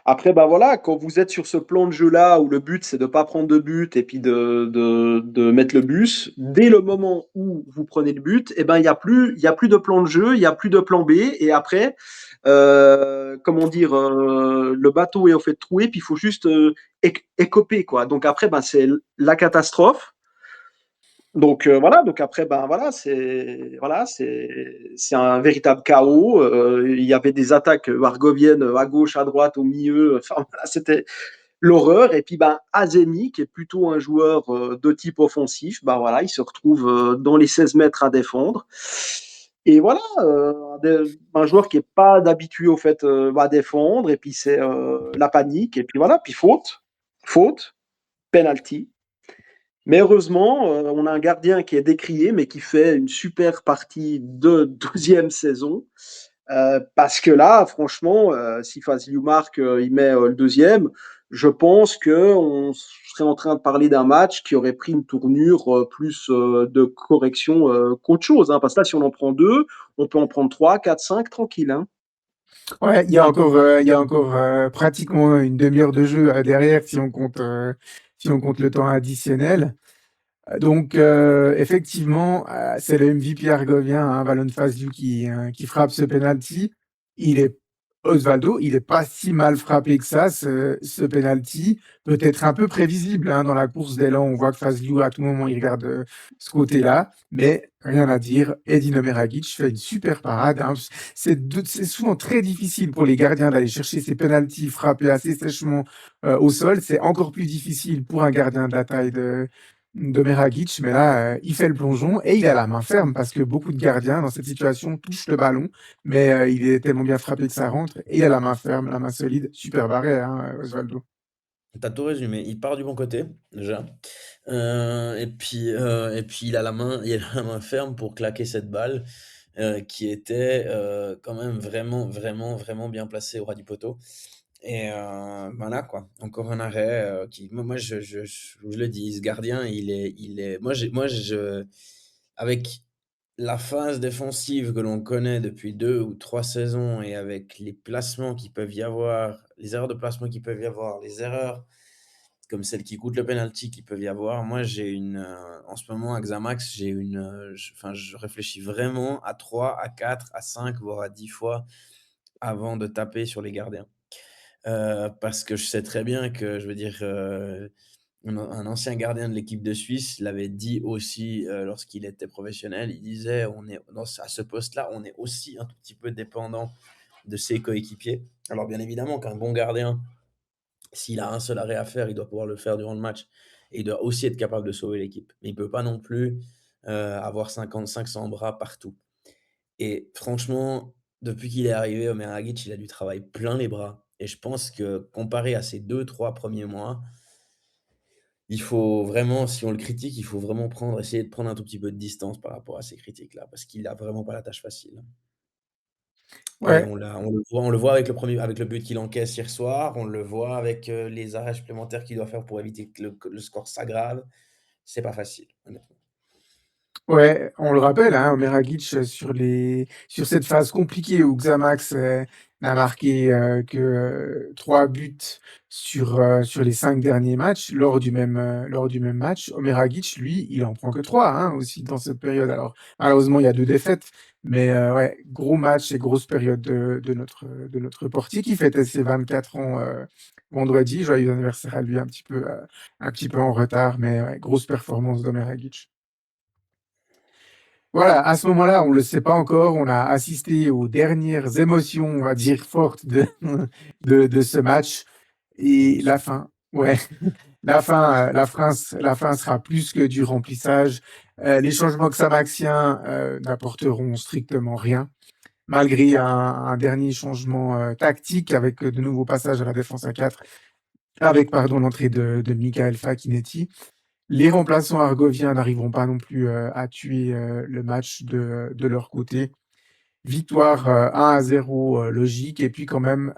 Après, bah voilà, quand vous êtes sur ce plan de jeu-là où le but c'est de pas prendre de but et puis de mettre le bus, dès le moment où vous prenez le but, eh ben il y a plus de plan de jeu, il y a plus de plan B et après, comment dire, le bateau est au fait de trouer puis il faut juste écoper quoi. Donc après, ben c'est la catastrophe. Donc voilà, donc après ben voilà, c'est un véritable chaos. Il y avait des attaques argoviennes à gauche, à droite, au milieu. Enfin voilà, c'était l'horreur. Et puis ben Azemi, qui est plutôt un joueur de type offensif, ben voilà, il se retrouve dans les 16 mètres à défendre. Et voilà, un joueur qui est pas d'habitué au fait à défendre. Et puis c'est la panique. Et puis voilà, puis faute, penalty. Mais heureusement, on a un gardien qui est décrié, mais qui fait une super partie de 12e saison. Parce que là, franchement, si Fazliou marque, il met le deuxième, je pense qu'on serait en train de parler d'un match qui aurait pris une tournure plus de correction qu'autre chose. Hein, parce que là, si on en prend deux, on peut en prendre trois, quatre, cinq, tranquille. Hein. Ouais, il y a encore pratiquement une demi-heure de jeu derrière si on compte le temps additionnel. Donc, effectivement, c'est le MVP argovien, hein, Valon Fazliu, qui frappe ce penalty. Il est Osvaldo, il est pas si mal frappé que ça, ce penalty. Peut-être un peu prévisible hein, dans la course d'élan. On voit que Fazliu, à tout moment, il regarde ce côté-là. Mais rien à dire. Edin Omeragic fait une super parade. Hein. C'est souvent très difficile pour les gardiens d'aller chercher ces penalties frappés assez sèchement au sol. C'est encore plus difficile pour un gardien de la taille Dragic, mais là, il fait le plongeon et il a la main ferme parce que beaucoup de gardiens dans cette situation touchent le ballon, mais il est tellement bien frappé que ça rentre et il a la main ferme, la main solide, super barré, hein, Osvaldo. T'as tout résumé. Il part du bon côté, déjà. Et puis il a la main ferme pour claquer cette balle qui était quand même vraiment, vraiment, vraiment bien placée au ras du poteau. Et voilà quoi, encore un arrêt moi je le dis, ce gardien, avec la phase défensive que l'on connaît depuis 2 ou 3 saisons et avec les placements qui peuvent y avoir, les erreurs de placement qui peuvent y avoir, les erreurs comme celles qui coûtent le penalty qui peuvent y avoir, moi en ce moment à Xamax, je réfléchis vraiment à 3, à 4, à 5, voire à 10 fois avant de taper sur les gardiens. Parce que je sais très bien que, je veux dire, un ancien gardien de l'équipe de Suisse l'avait dit aussi, lorsqu'il était professionnel. Il disait: «On est à ce poste-là, on est aussi un tout petit peu dépendant de ses coéquipiers». Alors bien évidemment qu'un bon gardien, s'il a un seul arrêt à faire, il doit pouvoir le faire durant le match et il doit aussi être capable de sauver l'équipe. Mais il peut pas non plus, avoir 50-500 bras partout. Et franchement, depuis qu'il est arrivé, Omer Agic, il a du travail plein les bras. Et je pense que comparé à ses 2 3 premiers mois, il faut vraiment, si on le critique, il faut vraiment essayer de prendre un tout petit peu de distance par rapport à ces critiques-là, parce qu'il a vraiment pas la tâche facile. Et Ouais, on le voit avec le but qu'il encaisse hier soir, on le voit avec les arrêts supplémentaires qu'il doit faire pour éviter que le score s'aggrave. C'est pas facile, honnêtement. ouais, on le rappelle, hein, Omer Agic, sur cette phase compliquée où Xamax n'a marqué que 3 buts sur les 5 derniers matchs, lors du même match, Omer Agic, lui, il en prend que 3 hein, aussi dans cette période. Alors, malheureusement, il y a 2 défaites, mais ouais, gros match et grosse période de notre portier qui fêtait ses 24 ans vendredi. Joyeux anniversaire à lui, un petit peu en retard, mais ouais, grosse performance d'Omer Agic. Voilà, à ce moment-là, on ne le sait pas encore, on a assisté aux dernières émotions, on va dire, fortes de ce match. Et la Émotion. fin, ouais, la fin sera plus que du remplissage. Les changements xamaxiens n'apporteront strictement rien, malgré un dernier changement tactique avec de nouveaux passages à la défense à 4, avec pardon, l'entrée de Michael Fakinetti. Les remplaçants argoviens n'arriveront pas non plus à tuer le match de leur côté. Victoire 1-0 logique et puis quand même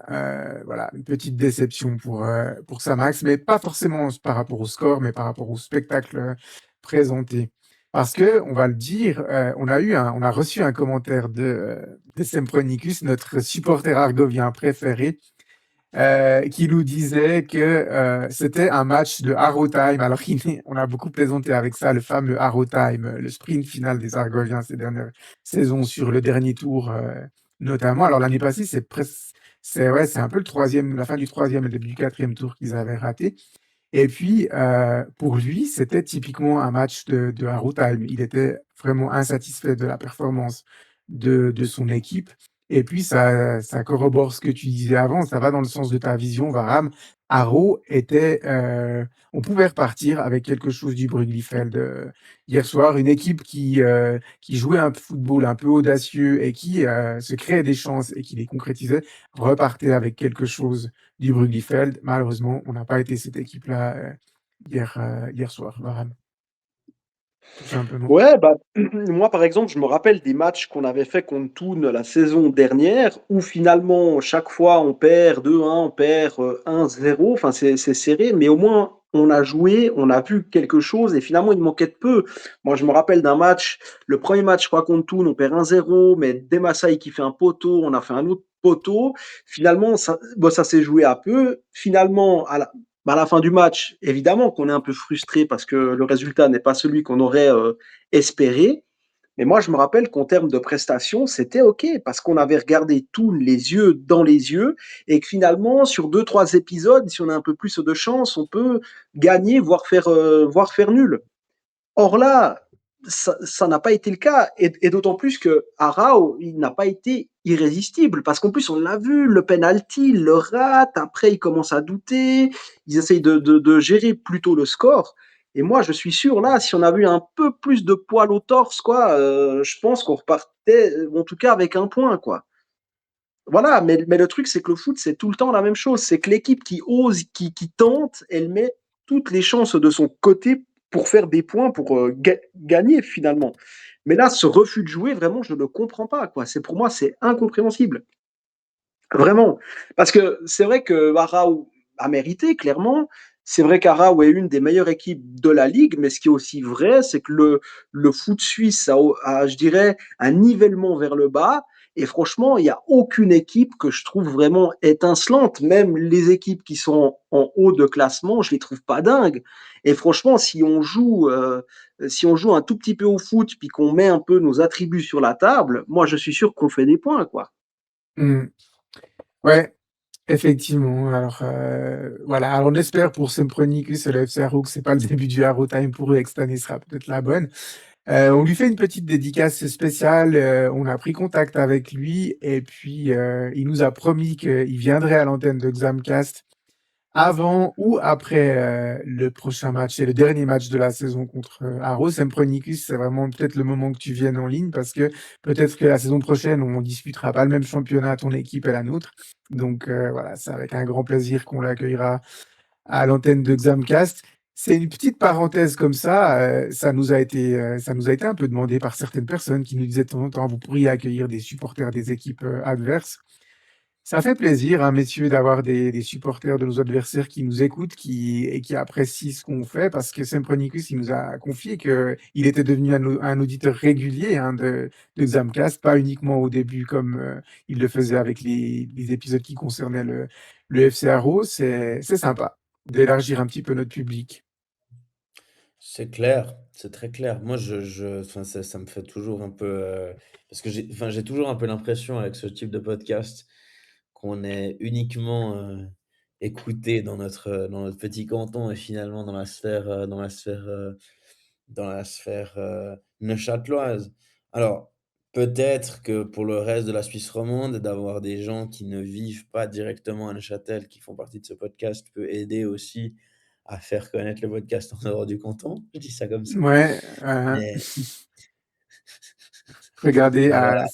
voilà une petite déception pour Samax, mais pas forcément par rapport au score, mais par rapport au spectacle présenté. Parce que on va le dire, on a reçu un commentaire de Sempronicus, notre supporter argovien préféré, qui nous disait que c'était un match de Haro Time. Alors, on a beaucoup plaisanté avec ça, le fameux Haro Time, le sprint final des Argoviens ces dernières saisons sur le dernier tour, notamment. Alors, l'année passée, c'est un peu la fin du troisième et le début du quatrième tour qu'ils avaient raté. Et puis, pour lui, c'était typiquement un match de Haro Time. Il était vraiment insatisfait de la performance de son équipe. Et puis, ça corrobore ce que tu disais avant, ça va dans le sens de ta vision, Varane. Haro était, on pouvait repartir avec quelque chose du Brugli-Feld hier soir, une équipe qui jouait un football un peu audacieux et qui se créait des chances et qui les concrétisait, repartait avec quelque chose du Brugli-Feld. Malheureusement, on n'a pas été cette équipe-là hier soir, Varane, tout simplement. Ouais, bah, moi, par exemple, je me rappelle des matchs qu'on avait fait contre Thun la saison dernière, où finalement, chaque fois, on perd 2-1, on perd 1-0. Enfin, c'est serré, mais au moins, on a joué, on a vu quelque chose, et finalement, il manquait de peu. Moi, je me rappelle d'un match, le premier match, je crois, contre Thun, on perd 1-0, mais Demassai qui fait un poteau, on a fait un autre poteau. Finalement, bon, ça s'est joué à peu. Finalement, à la fin du match, évidemment qu'on est un peu frustré parce que le résultat n'est pas celui qu'on aurait espéré. Mais moi, je me rappelle qu'en termes de prestations, c'était OK parce qu'on avait regardé tout les yeux dans les yeux et que finalement, sur 2 3 épisodes, si on a un peu plus de chance, on peut gagner, voire faire nul. Or là, ça n'a pas été le cas, et d'autant plus que Arao, il n'a pas été irrésistible, parce qu'en plus, on l'a vu, le penalty, il le rate, après, il commence à douter, ils essayent de gérer plutôt le score. Et moi, je suis sûr, là, si on avait eu un peu plus de poil au torse, quoi, je pense qu'on repartait, en tout cas avec un point, quoi. Voilà, mais le truc, c'est que le foot, c'est tout le temps la même chose. C'est que l'équipe qui ose, qui tente, elle met toutes les chances de son côté pour faire des points, pour gagner finalement. Mais là, ce refus de jouer, vraiment, je ne le comprends pas, quoi. C'est pour moi, c'est incompréhensible. Vraiment. Parce que c'est vrai que Arao a mérité, clairement. C'est vrai qu'Arao est une des meilleures équipes de la ligue, mais ce qui est aussi vrai, c'est que le foot suisse a, je dirais, un nivellement vers le bas. Et franchement, il n'y a aucune équipe que je trouve vraiment étincelante. Même les équipes qui sont en haut de classement, je les trouve pas dingues. Et franchement, si on joue un tout petit peu au foot, puis qu'on met un peu nos attributs sur la table, moi, je suis sûr qu'on fait des points, quoi. Mmh. Ouais, effectivement. Alors, voilà. Alors, on espère pour Sempronikus et le FC Haro que c'est pas le début du Haro Time pour eux et que cette année sera peut-être la bonne. On lui fait une petite dédicace spéciale, on a pris contact avec lui et puis, il nous a promis qu'il viendrait à l'antenne de Xamcast avant ou après, le prochain match et le dernier match de la saison contre, Arros. Sempronikus, c'est vraiment peut-être le moment que tu viennes en ligne parce que peut-être que la saison prochaine, on disputera pas le même championnat, ton équipe et la nôtre. Donc, voilà, c'est avec un grand plaisir qu'on l'accueillera à l'antenne de Xamcast. C'est une petite parenthèse comme ça, ça nous a été un peu demandé par certaines personnes qui nous disaient de temps en temps: «Vous pourriez accueillir des supporters des équipes, adverses». Ça fait plaisir, hein, messieurs, d'avoir des supporters de nos adversaires qui nous écoutent, qui apprécient ce qu'on fait parce que Sempronikus, il nous a confié qu'il était devenu un auditeur régulier, hein, de Xamcast, pas uniquement au début comme, il le faisait avec les épisodes qui concernaient le FC Haro. C'est sympa d'élargir un petit peu notre public. C'est clair, c'est très clair. Moi, enfin, ça me fait toujours un peu, parce que j'ai toujours un peu l'impression avec ce type de podcast qu'on est uniquement, écouté dans notre petit canton et finalement dans la sphère, neuchâteloise. Alors, peut-être que pour le reste de la Suisse romande, d'avoir des gens qui ne vivent pas directement à Neuchâtel, qui font partie de ce podcast, peut aider aussi à faire connaître le podcast en dehors du canton. Je dis ça comme ça. Ouais, Mais regardez mais à voilà,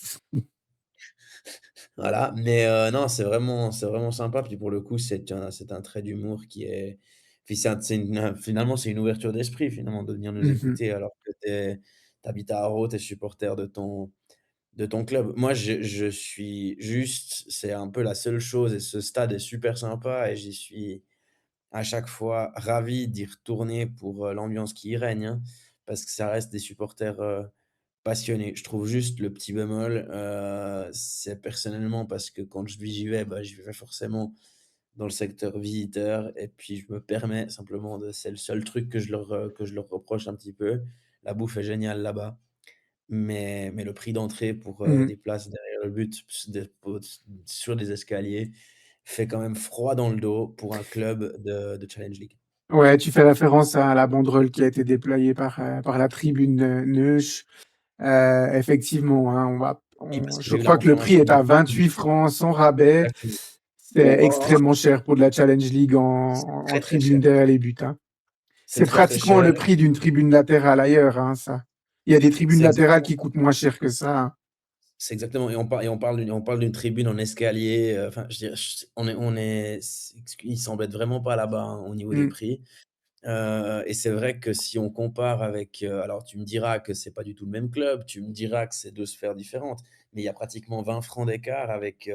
voilà. Mais non, c'est vraiment sympa. Puis pour le coup, c'est un trait d'humour qui est puis c'est une finalement, c'est une ouverture d'esprit, finalement, de venir nous mmh écouter alors que tu habites à Haro, tu es supporter de ton club. Moi, je suis juste c'est un peu la seule chose et ce stade est super sympa et j'y suis à chaque fois ravi d'y retourner pour, l'ambiance qui y règne, hein, parce que ça reste des supporters, passionnés. Je trouve juste le petit bémol, c'est personnellement parce que quand j'y vais, bah, j'y vais forcément dans le secteur visiteur et puis je me permets simplement de c'est le seul truc que je leur reproche un petit peu. La bouffe est géniale là-bas. Mais le prix d'entrée pour, mh. des places derrière le but, sur des escaliers, fait quand même froid dans le dos pour un club de Challenge League. Ouais, tu fais référence à la banderole qui a été déployée par la tribune, Neusch. Effectivement, hein, Oui, parce que je j'ai eu la crois que le prix confirmation est du à prix. 28 francs sans rabais. Exactement. C'est Oh, extrêmement cher pour de la Challenge League C'est en très, très tribune cher. derrière les buts, hein. C'est C'est très, très pratiquement cher. le prix d'une tribune latérale ailleurs, hein, ça. Il y a des tribunes C'est latérales exactement qui coûtent moins cher que ça, hein. c'est exactement et on parle d'une tribune en escalier, enfin, je dirais, on est c ils s'embêtent vraiment pas là-bas, hein, au niveau des Mmh. prix. Et c'est vrai que si on compare avec, alors tu me diras que c'est pas du tout le même club, tu me diras que c'est 2 sphères différentes, mais il y a pratiquement 20 francs d'écart avec,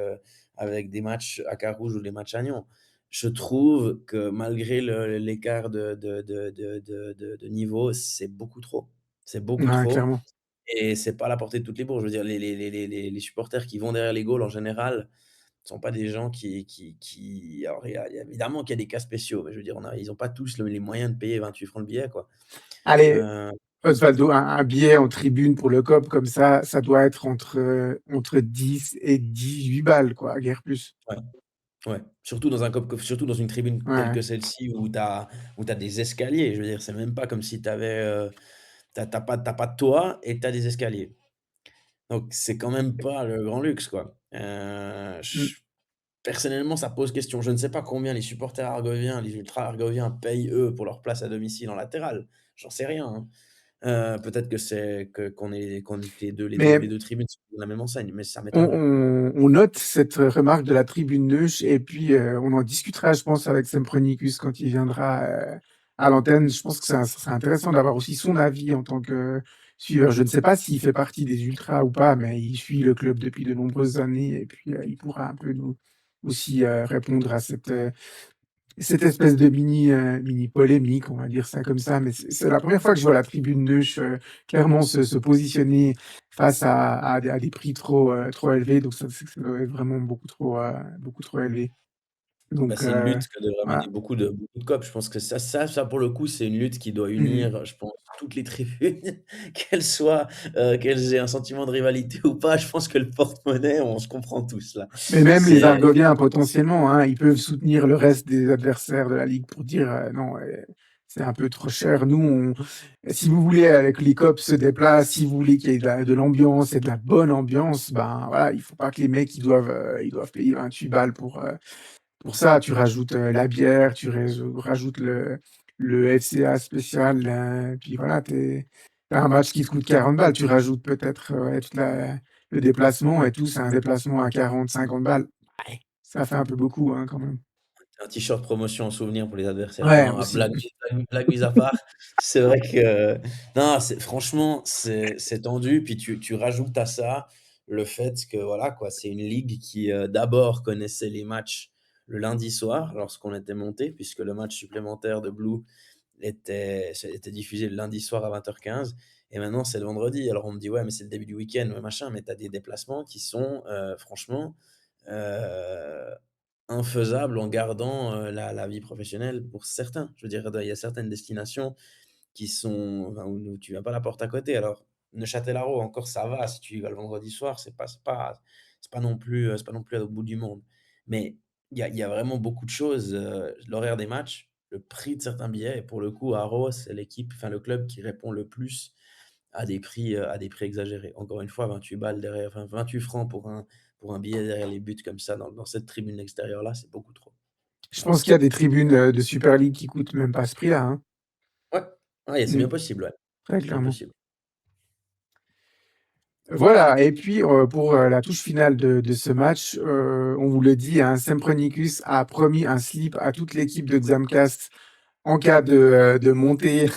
avec des matchs à Carouge ou des matchs à Nyon. Je trouve que malgré l'écart de niveau, c'est beaucoup trop. C'est beaucoup Ouais, trop clairement. et c'est pas à la portée de toutes les bourses. Je veux dire les supporters qui vont derrière les goals en général, sont pas des gens qui alors il y a évidemment qu'il y a des cas spéciaux, mais je veux dire, ils ont pas tous les moyens de payer 28 francs le billet, quoi. Allez, Heu, Osvaldo, un billet en tribune pour le COP comme ça doit être entre 10 et 18 balles, quoi, guère plus. ouais, ouais, surtout dans une tribune telle Ouais. que celle-ci où tu as des escaliers. Je veux dire, c'est même pas comme si tu avais, tu pas de toit et tu as des escaliers. Donc c'est quand même pas le grand luxe, quoi. Mmh. personnellement, ça pose question. Je ne sais pas combien les supporters argoviens, les ultras argoviens payent, eux, pour leur place à domicile en latéral. J'en sais rien, hein. Peut-être que c'est que qu'on est que Mais les 2 tribunes sont de la même enseigne, mais ça on, m'étonnerait. on note cette remarque de la tribune Neuch et puis on en discutera, je pense, avec Sempronicus quand il viendra à l'antenne. Je pense que ça serait intéressant d'avoir aussi son avis en tant que suiveur. Je ne sais pas s'il fait partie des ultras ou pas, mais il suit le club depuis de nombreuses années et puis il pourra un peu nous aussi répondre à cette espèce de mini polémique, on va dire ça comme ça, mais c'est la première fois que je vois la tribune Neuch clairement se positionner face à des prix trop élevés, donc ça doit être vraiment beaucoup trop élevé. Bah, Donc c'est une lutte que devrait mener voilà. beaucoup de COP. Je pense que ça pour le coup, c'est une lutte qui doit Mmh. unir, je pense, toutes les tribunes, qu'elles aient un sentiment de rivalité ou pas. Je pense que le porte-monnaie, on se comprend tous là. Mais même les C'est Argoviens, potentiellement, hein, ils peuvent soutenir le reste des adversaires de la ligue pour dire non, c'est un peu trop cher. Si vous voulez que les cops se déplacent, si vous voulez qu'il y ait de l'ambiance et de la bonne ambiance, ben voilà, il faut pas que les mecs ils doivent payer 28 balles pour ça. Tu rajoutes la bière, rajoutes le FCA spécial, puis voilà, t'as un match qui te coûte 40 balles, tu rajoutes peut-être le déplacement et tout, c'est un déplacement à 40, 50 balles. Ouais, ça fait un peu beaucoup, hein, quand même. un t-shirt promotion en souvenir pour les adversaires. Ouais, Non, aussi. blague mise à part, c'est vrai que non, franchement, c'est tendu. Puis tu rajoutes à ça le fait que voilà quoi, c'est une ligue qui d'abord connaissait les matchs le lundi soir lorsqu'on était monté, puisque le match supplémentaire de Blue était diffusé le lundi soir à 20h15 et maintenant c'est le vendredi. Alors on me dit: «Ouais, mais c'est le début du week-end, ouais, machin», mais tu as des déplacements qui sont, franchement, heu, infaisables en gardant, la vie professionnelle pour certains. Je veux dire, il y a certaines destinations qui sont enfin, où tu viens pas la porte à côté. Alors Neuchâtel-Haro encore ça va, si tu y vas le vendredi soir, c'est pas non plus à l'autre bout du monde. Mais il y a vraiment beaucoup de choses, l'horaire des matchs, le prix de certains billets et pour le coup, Haro, c'est le club qui répond le plus à des prix exagérés. Encore une fois, 28 balles derrière enfin 28 francs pour un billet derrière les buts comme ça dans cette tribune extérieure-là, c'est beaucoup trop. Je pense qu'il y a des tribunes de Super League qui coûtent même pas ce prix-là, hein. Ouais, ouais, c'est Mmh, bien possible, ouais. très C'est bien clairement. possible. Voilà, et puis pour la touche finale de ce match, on vous le dit, hein, Sempronicus a promis un slip à toute l'équipe de Xamcast en cas de montée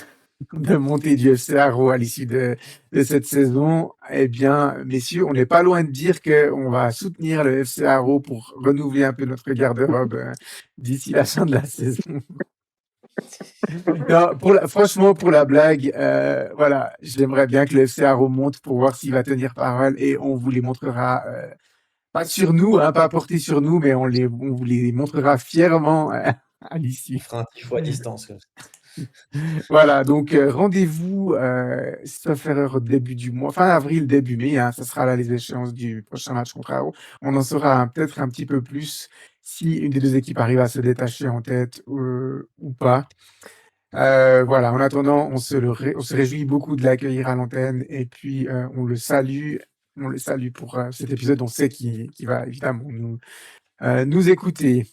de montée du FC Haro à l'issue de cette saison. Eh bien, messieurs, on n'est pas loin de dire qu'on va soutenir le FC Haro pour renouveler un peu notre garde-robe d'ici la fin de la saison. Non, franchement, pour la blague, voilà, j'aimerais bien que le FC Haro monte pour voir s'il va tenir parole et on vous les montrera, pas sur nous, hein, pas portés sur nous, mais on vous les montrera fièrement à On l'issue. fera un tifo à distance comme ça. Voilà, donc rendez-vous, sauf erreur, au début du mois, fin avril, début mai, hein, ça sera là les échéances du prochain match contre AO. On en saura peut-être un petit peu plus si une des deux équipes arrive à se détacher en tête ou pas. Voilà, en attendant, on se réjouit beaucoup de l'accueillir à l'antenne et puis on le salue pour cet épisode. On sait qu'il va évidemment nous écouter.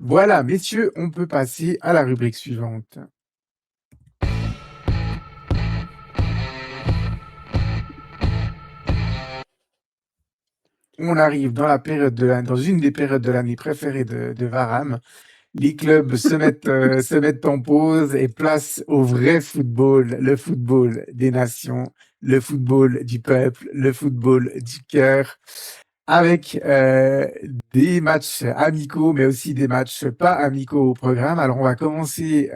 Voilà, messieurs, on peut passer à la rubrique suivante. On arrive dans une des périodes de l'année préférée de Varane. Les clubs se mettent en pause et place au vrai football, le football des nations, le football du peuple, le football du cœur, avec des matchs amicaux, mais aussi des matchs pas amicaux au programme. Alors on va commencer,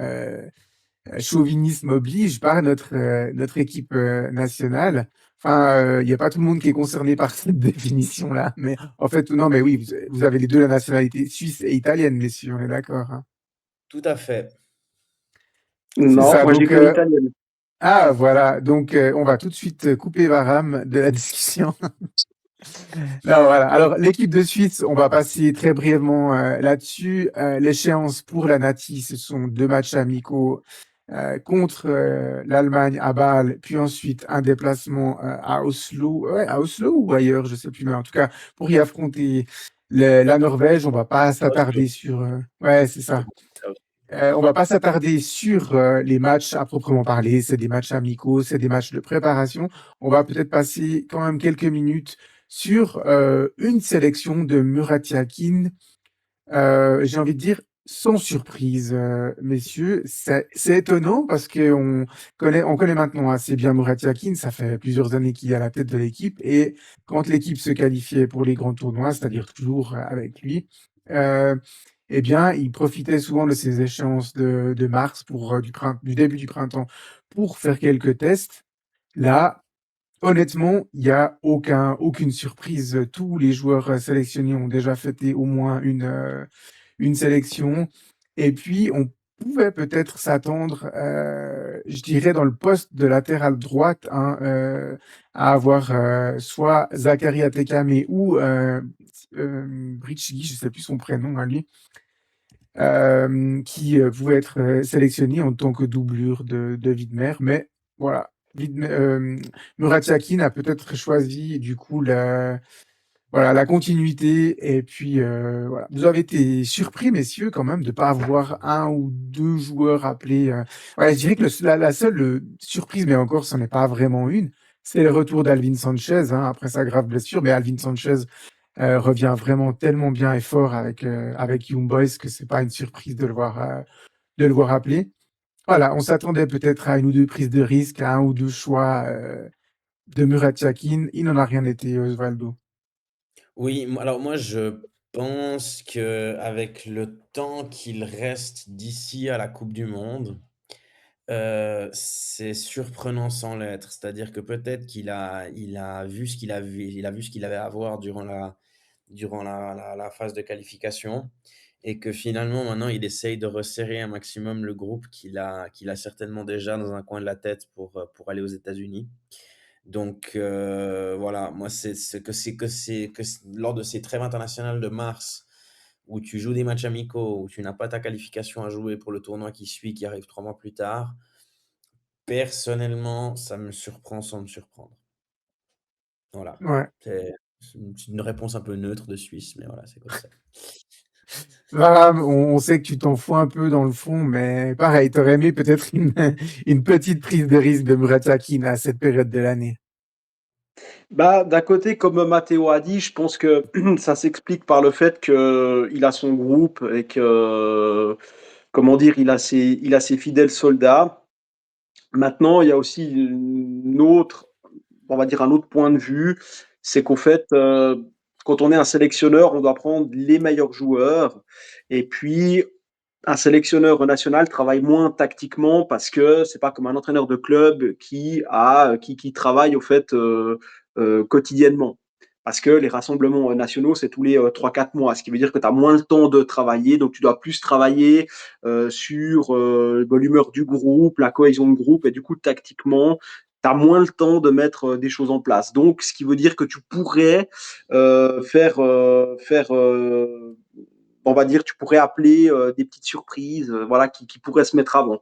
chauvinisme oblige, par notre équipe nationale. Enfin, il n'y a pas tout le monde qui est concerné par cette définition-là, mais en fait, non, mais oui, vous avez les deux la nationalité suisse et italienne, messieurs, on est d'accord, hein. Tout à fait. C'est Non, ça. moi j'ai Donc, que l'italienne. voilà. Donc, on va tout de suite couper Varam de la discussion. Non, voilà. Alors, l'équipe de Suisse, on va passer très brièvement là-dessus. L'échéance pour la Nati, ce sont deux matchs amicaux contre l'Allemagne à Bâle, puis ensuite un déplacement à Oslo, ouais, à Oslo ou ailleurs, je sais plus, mais en tout cas pour y affronter La Norvège, on va pas Oslo, s'attarder sur. Ouais, c'est c'était ça. beaucoup ça aussi. On va pas s'attarder sur les matchs à proprement parler. C'est des matchs amicaux, c'est des matchs de préparation. On va peut-être passer quand même quelques minutes sur une sélection de Murat Yakin. J'ai envie de dire sans surprise, messieurs. C'est étonnant parce on connaît maintenant assez bien Murat Yakin. Ça fait plusieurs années qu'il est à la tête de l'équipe. Et quand l'équipe se qualifiait pour les grands tournois, c'est-à-dire toujours avec lui, euh, eh bien, il profitait souvent de ces échéances de mars du début du printemps pour faire quelques tests. Là, honnêtement, il y a aucune surprise. Tous les joueurs sélectionnés ont déjà fêté au moins une sélection. Et puis, on pouvait peut-être s'attendre, je dirais, dans le poste de latéral droite, hein, à avoir soit Zachary Atekame ou Brichy, je ne sais plus son prénom à lui, qui pouvait être sélectionné en tant que doublure de Widmer. Mais voilà, Murat Yakin a peut-être choisi du coup voilà, la continuité. Et puis voilà. Vous avez été surpris, messieurs, quand même, de ne pas avoir un ou deux joueurs appelés. Ouais, je dirais que la seule surprise, mais encore, ce n'est pas vraiment une, c'est le retour d'Alvin Sanchez hein, après sa grave blessure. Mais Alvin Sanchez revient vraiment tellement bien et fort avec Young Boys que c'est pas une surprise de le voir appeler. Voilà, on s'attendait peut-être à une ou deux prises de risque, à un ou deux choix de Murat Yakin. Il n'en a rien été, Osvaldo. Oui, alors moi je pense que avec le temps qu'il reste d'ici à la coupe du monde, c'est surprenant sans l'être. C'est-à-dire que peut-être qu'il a vu ce qu'il avait à voir durant la phase de qualification et que finalement maintenant il essaye de resserrer un maximum le groupe qu'il a certainement déjà dans un coin de la tête pour aller aux États-Unis. Donc voilà, moi lors de ces trêves internationales de mars où tu joues des matchs amicaux, où tu n'as pas ta qualification à jouer pour le tournoi qui suit, qui arrive 3 mois plus tard, personnellement, ça me surprend sans me surprendre. Voilà. Ouais. C'est une réponse un peu neutre de Suisse, mais voilà, c'est comme ça. Varane, on sait que tu t'en fous un peu dans le fond, mais pareil, t'aurais aimé peut-être une petite prise de risque de Murat Yakin à cette période de l'année. Bah, d'un côté, comme Matteo a dit, je pense que ça s'explique par le fait qu'il a son groupe et que, comment dire, il a ses fidèles soldats. Maintenant, il y a aussi on va dire un autre point de vue, c'est qu'au fait, quand on est un sélectionneur, on doit prendre les meilleurs joueurs. Et puis, un sélectionneur national travaille moins tactiquement parce que c'est pas comme un entraîneur de club qui travaille au fait quotidiennement. Parce que les rassemblements nationaux, c'est tous les 3-4 mois, ce qui veut dire que tu as moins le temps de travailler, donc tu dois plus travailler sur l'humeur du groupe, la cohésion de groupe, et du coup, tactiquement, tu as moins le temps de mettre des choses en place. Donc, ce qui veut dire que tu pourrais on va dire, tu pourrais appeler des petites surprises, voilà, qui pourraient se mettre avant.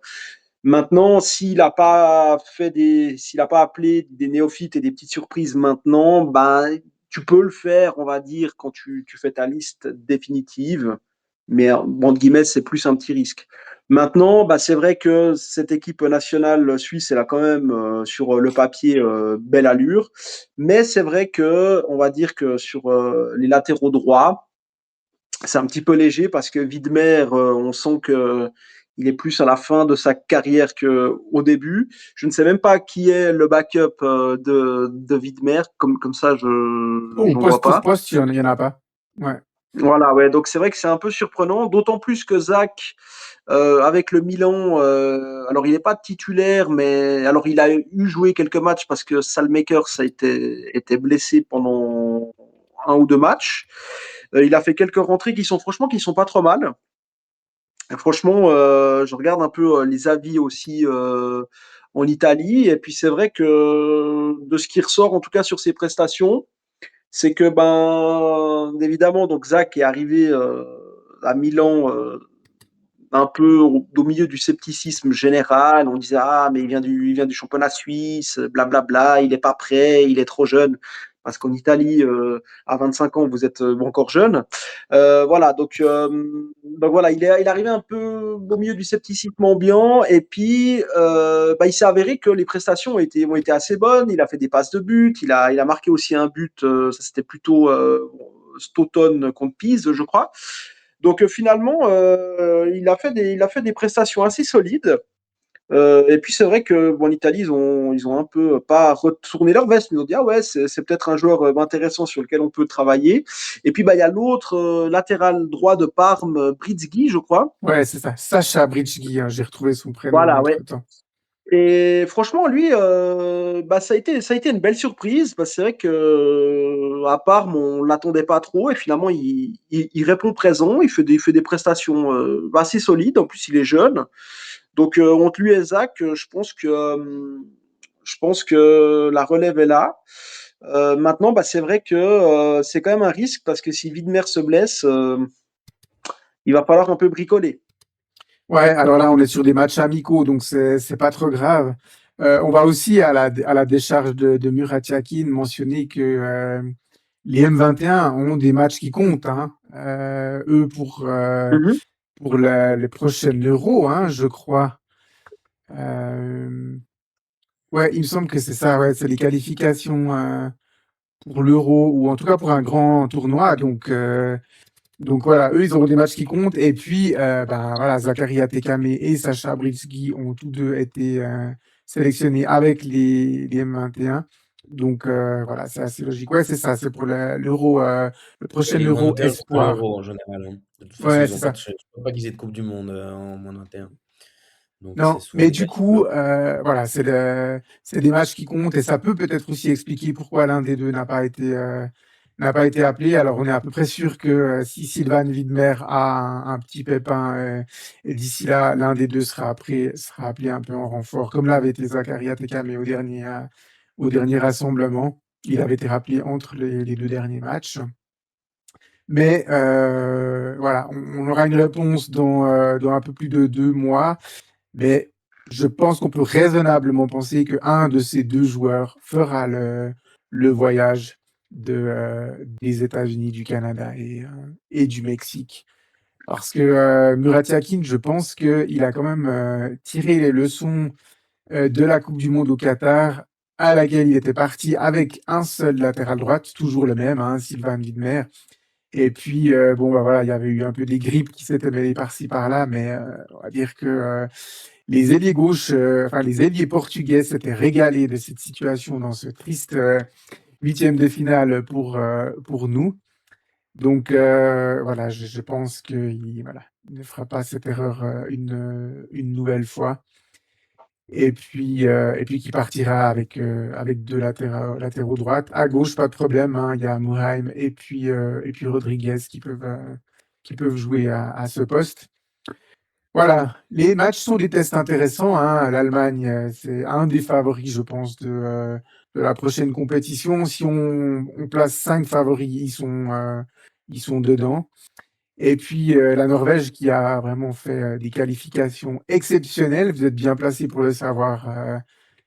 Maintenant, s'il n'a pas appelé des néophytes et des petites surprises maintenant, ben, tu peux le faire, on va dire, quand tu fais ta liste définitive. Mais bon, entre guillemets, c'est plus un petit risque. Maintenant, bah, c'est vrai que cette équipe nationale suisse, elle a quand même sur le papier belle allure. Mais c'est vrai que, on va dire que sur les latéraux droits, c'est un petit peu léger parce que Widmer, on sent que il est plus à la fin de sa carrière qu'au début. Je ne sais même pas qui est le backup de Widmer, comme ça, Oh, j'en poste vois pour pas. poste, il y en a pas. Ouais. Voilà, ouais, donc c'est vrai que c'est un peu surprenant, d'autant plus que Zach, avec le Milan, alors il n'est pas titulaire, mais alors il a eu joué quelques matchs parce que Salmakers était blessé pendant un ou deux matchs. Il a fait quelques rentrées qui sont pas trop mal. Franchement, je regarde un peu les avis aussi en Italie, et puis c'est vrai que de ce qui ressort, en tout cas sur ses prestations, c'est que ben évidemment, donc Zach est arrivé à Milan un peu au milieu du scepticisme général. On disait ah mais il vient du championnat suisse, blablabla, il est pas prêt, il est trop jeune. parce qu'en Italie, à 25 ans, vous êtes encore jeune. Voilà, donc voilà, il est arrivé un peu au milieu du scepticisme ambiant, et puis bah, il s'est avéré que les prestations ont été assez bonnes. Il a fait des passes de but, il a marqué aussi un but, ça c'était plutôt cet automne contre Pise, je crois. Donc finalement, il a fait des prestations assez solides. Et puis c'est vrai que bon, en Italie, ils ont un peu pas retourné leur veste, mais ils ont dit ah ouais, c'est peut-être un joueur intéressant sur lequel on peut travailler. Et puis bah il y a l'autre latéral droit de Parme, Britsky, je crois. Ouais, c'est ça. Sacha Britchgui, hein, j'ai retrouvé son prénom Voilà, ouais. entre-temps. Et franchement, lui, bah, ça a été une belle surprise, parce que c'est vrai que à Parme, on l'attendait pas trop, et finalement, il répond présent, il fait des prestations assez solides. En plus, il est jeune. Donc, entre lui et Zach, je pense que la relève est là. Maintenant, bah, c'est vrai que c'est quand même un risque, parce que si Widmer se blesse, il va falloir un peu bricoler. Ouais, alors là, on est sur des matchs amicaux, donc c'est pas trop grave. On va aussi à la décharge de Murat Yakin mentionner que les M21 ont des matchs qui comptent, hein. Eux Mhm. pour les prochaines Euro, hein, je crois. Euh, ouais, il me semble que c'est ça. Ouais, c'est les qualifications pour l'Euro ou en tout cas pour un grand tournoi. Donc voilà, eux, ils auront des matchs qui comptent. Et puis, ben, voilà, Zakaria Tekame et Sacha Britsky ont tous deux été sélectionnés avec les M21. Donc voilà, c'est assez logique. Ouais, c'est ça, c'est pour l'Euro, le Ouais, prochain les Euro U21 font pas Espoir. l'Euro en général, hein. De toute façon, Ouais, ils c'est ont pas ça. de chance. Je crois pas qu'ils aient de Coupe du Monde en moins 21. Donc c'est Non, souvent mais des du qualifs coup, l'Euro. voilà, c'est des matchs qui comptent et ça peut peut-être aussi expliquer pourquoi l'un des deux n'a pas été appelé. Alors, on est à peu près sûr que si Sylvain Widmer a un petit pépin et d'ici là, l'un des deux sera appelé un peu en renfort, comme l'avait été Zakaria Tekame au dernier rassemblement. Il avait été rappelé entre les deux derniers matchs. Mais voilà, on aura une réponse dans un peu plus de 2 mois. Mais je pense qu'on peut raisonnablement penser qu'un de ces deux joueurs fera le voyage des États-Unis, du Canada et du Mexique. Parce que Murat Yakin, je pense qu'il a quand même tiré les leçons de la Coupe du Monde au Qatar, à laquelle il était parti avec un seul latéral droite, toujours le même, hein, Sylvain Widmer. Et puis, bon, bah voilà, il y avait eu un peu des grippes qui s'étaient mêlées par-ci par-là, mais on va dire que les ailiers gauches, enfin les ailiers portugais s'étaient régalés de cette situation dans ce triste huitième de finale pour nous. Donc voilà, je pense qu'il voilà, il ne fera pas cette erreur une nouvelle fois. Et puis qui partira avec deux latéraux droites. À gauche, pas de problème, hein, il y a Mourheim et puis Rodriguez qui peuvent jouer à ce poste. Voilà, les matchs sont des tests intéressants, hein. L'Allemagne, c'est un des favoris, je pense, de la prochaine compétition. Si on place 5 favoris, ils sont dedans. Et puis la Norvège qui a vraiment fait des qualifications exceptionnelles. Vous êtes bien placés pour le savoir,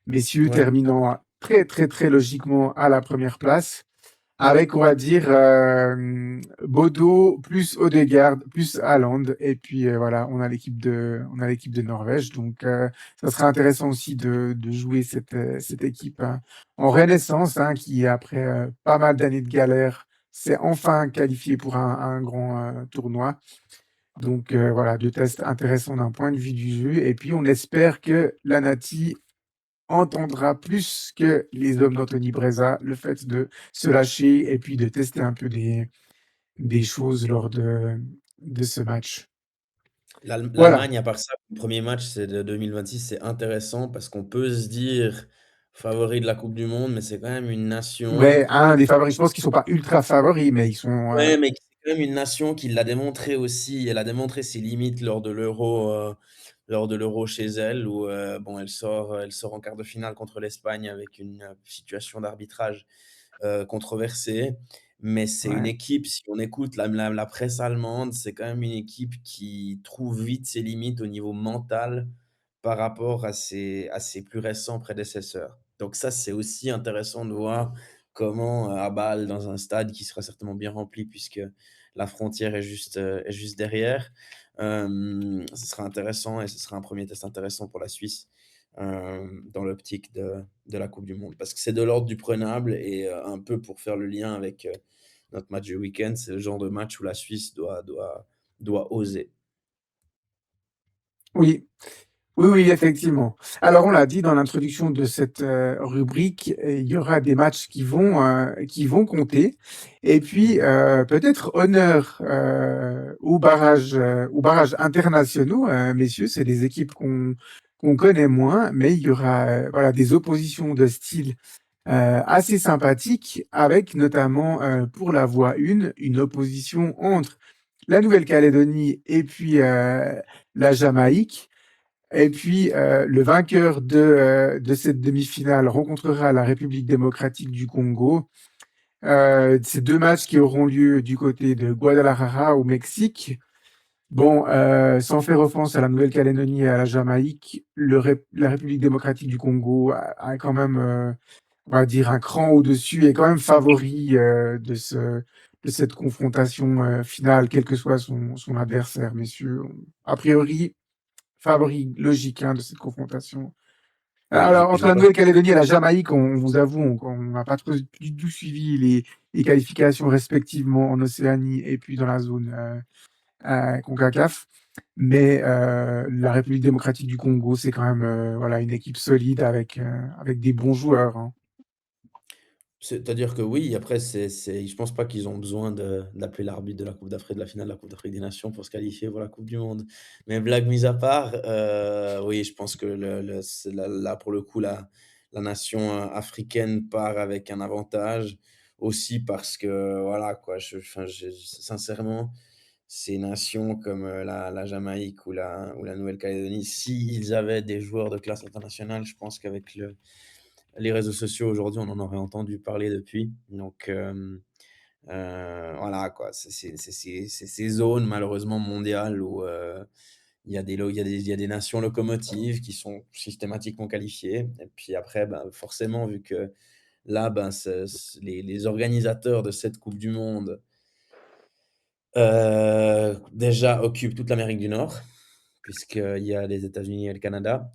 messieurs, Ouais. terminant très très très logiquement à la première place. Avec, on va dire, Bodo plus Odegaard plus Haaland. Et puis voilà, on a l'équipe de Norvège. Donc ça sera intéressant aussi de jouer cette équipe hein, en renaissance, hein, qui après pas mal d'années de galère, s'est enfin qualifiée pour un grand tournoi. Donc voilà, deux tests intéressants d'un point de vue du jeu. Et puis on espère que la Nati entendra plus que les hommes d'Anthony Breza le fait de se lâcher et puis de tester un peu des choses lors de ce match. Voilà. L'Allemagne, à part ça, le premier match, c'est de 2026, c'est intéressant parce qu'on peut se dire favori de la Coupe du Monde, mais c'est quand même une nation. Ouais, un des favoris, je pense qu'ils sont pas ultra favoris, mais ils sont. Ouais, mais c'est quand même une nation qui l'a démontré aussi. Elle a démontré ses limites lors de l'Euro chez elle, où bon, elle sort en quart de finale contre l'Espagne avec une situation d'arbitrage controversée. Mais c'est une Ouais, équipe, si on écoute la presse allemande, c'est quand même une équipe qui trouve vite ses limites au niveau mental par rapport à ses plus récents prédécesseurs. Donc ça, c'est aussi intéressant de voir comment, à Bâle, dans un stade qui sera certainement bien rempli puisque la frontière est juste derrière. Ce sera intéressant et ce sera un premier test intéressant pour la Suisse, dans l'optique de la coupe du monde. Parce que c'est de l'ordre du prenable et un peu pour faire le lien avec, notre match du week-end, c'est le genre de match où la Suisse doit oser. Oui. Oui, oui, effectivement. Alors, on l'a dit dans l'introduction de cette, rubrique, il y aura des matchs qui vont compter et puis, peut-être honneur, aux barrages internationaux, messieurs. C'est des équipes qu'on connaît moins, mais il y aura, voilà, des oppositions de style, assez sympathiques avec notamment, pour la voie 1, une opposition entre la Nouvelle-Calédonie et puis, la Jamaïque. Et puis, le vainqueur de cette demi-finale rencontrera la République démocratique du Congo. C'est 2 matchs qui auront lieu du côté de Guadalajara au Mexique. Bon, sans faire offense à la Nouvelle-Calédonie et à la Jamaïque, la République démocratique du Congo a quand même, on va dire un cran au-dessus, est quand même favori, de cette confrontation, finale, quel que soit son adversaire, messieurs. A priori, favori logique, hein, de cette confrontation. Oui, Alors, je entre la pense. Nouvelle-Calédonie et la Jamaïque, on vous avoue, on n'a pas trop du tout suivi les qualifications respectivement en Océanie et puis dans la zone CONCACAF. Mais la République démocratique du Congo, c'est quand même voilà, une équipe solide avec des bons joueurs, hein. C'est-à-dire que oui, après je pense pas qu'ils ont besoin d'appeler l'arbitre de la coupe d'Afrique, de la finale de la coupe d'Afrique des Nations pour se qualifier pour la coupe du monde. Mais blague mise à part, oui, je pense que le c'est là, pour le coup, la nation, africaine part avec un avantage. Aussi parce que voilà quoi, enfin, sincèrement, ces nations comme, la Jamaïque ou la Nouvelle-Calédonie, s'ils avaient des joueurs de classe internationale, je pense qu'avec les réseaux sociaux aujourd'hui, on en aurait entendu parler depuis. Donc, voilà quoi, c'est ces zones malheureusement mondiales où, il y a des nations locomotives qui sont systématiquement qualifiées et puis après, ben, forcément vu que là, ben, les organisateurs de cette coupe du monde, déjà occupent toute l'Amérique du Nord, puisqu'il y a les États-Unis et le Canada.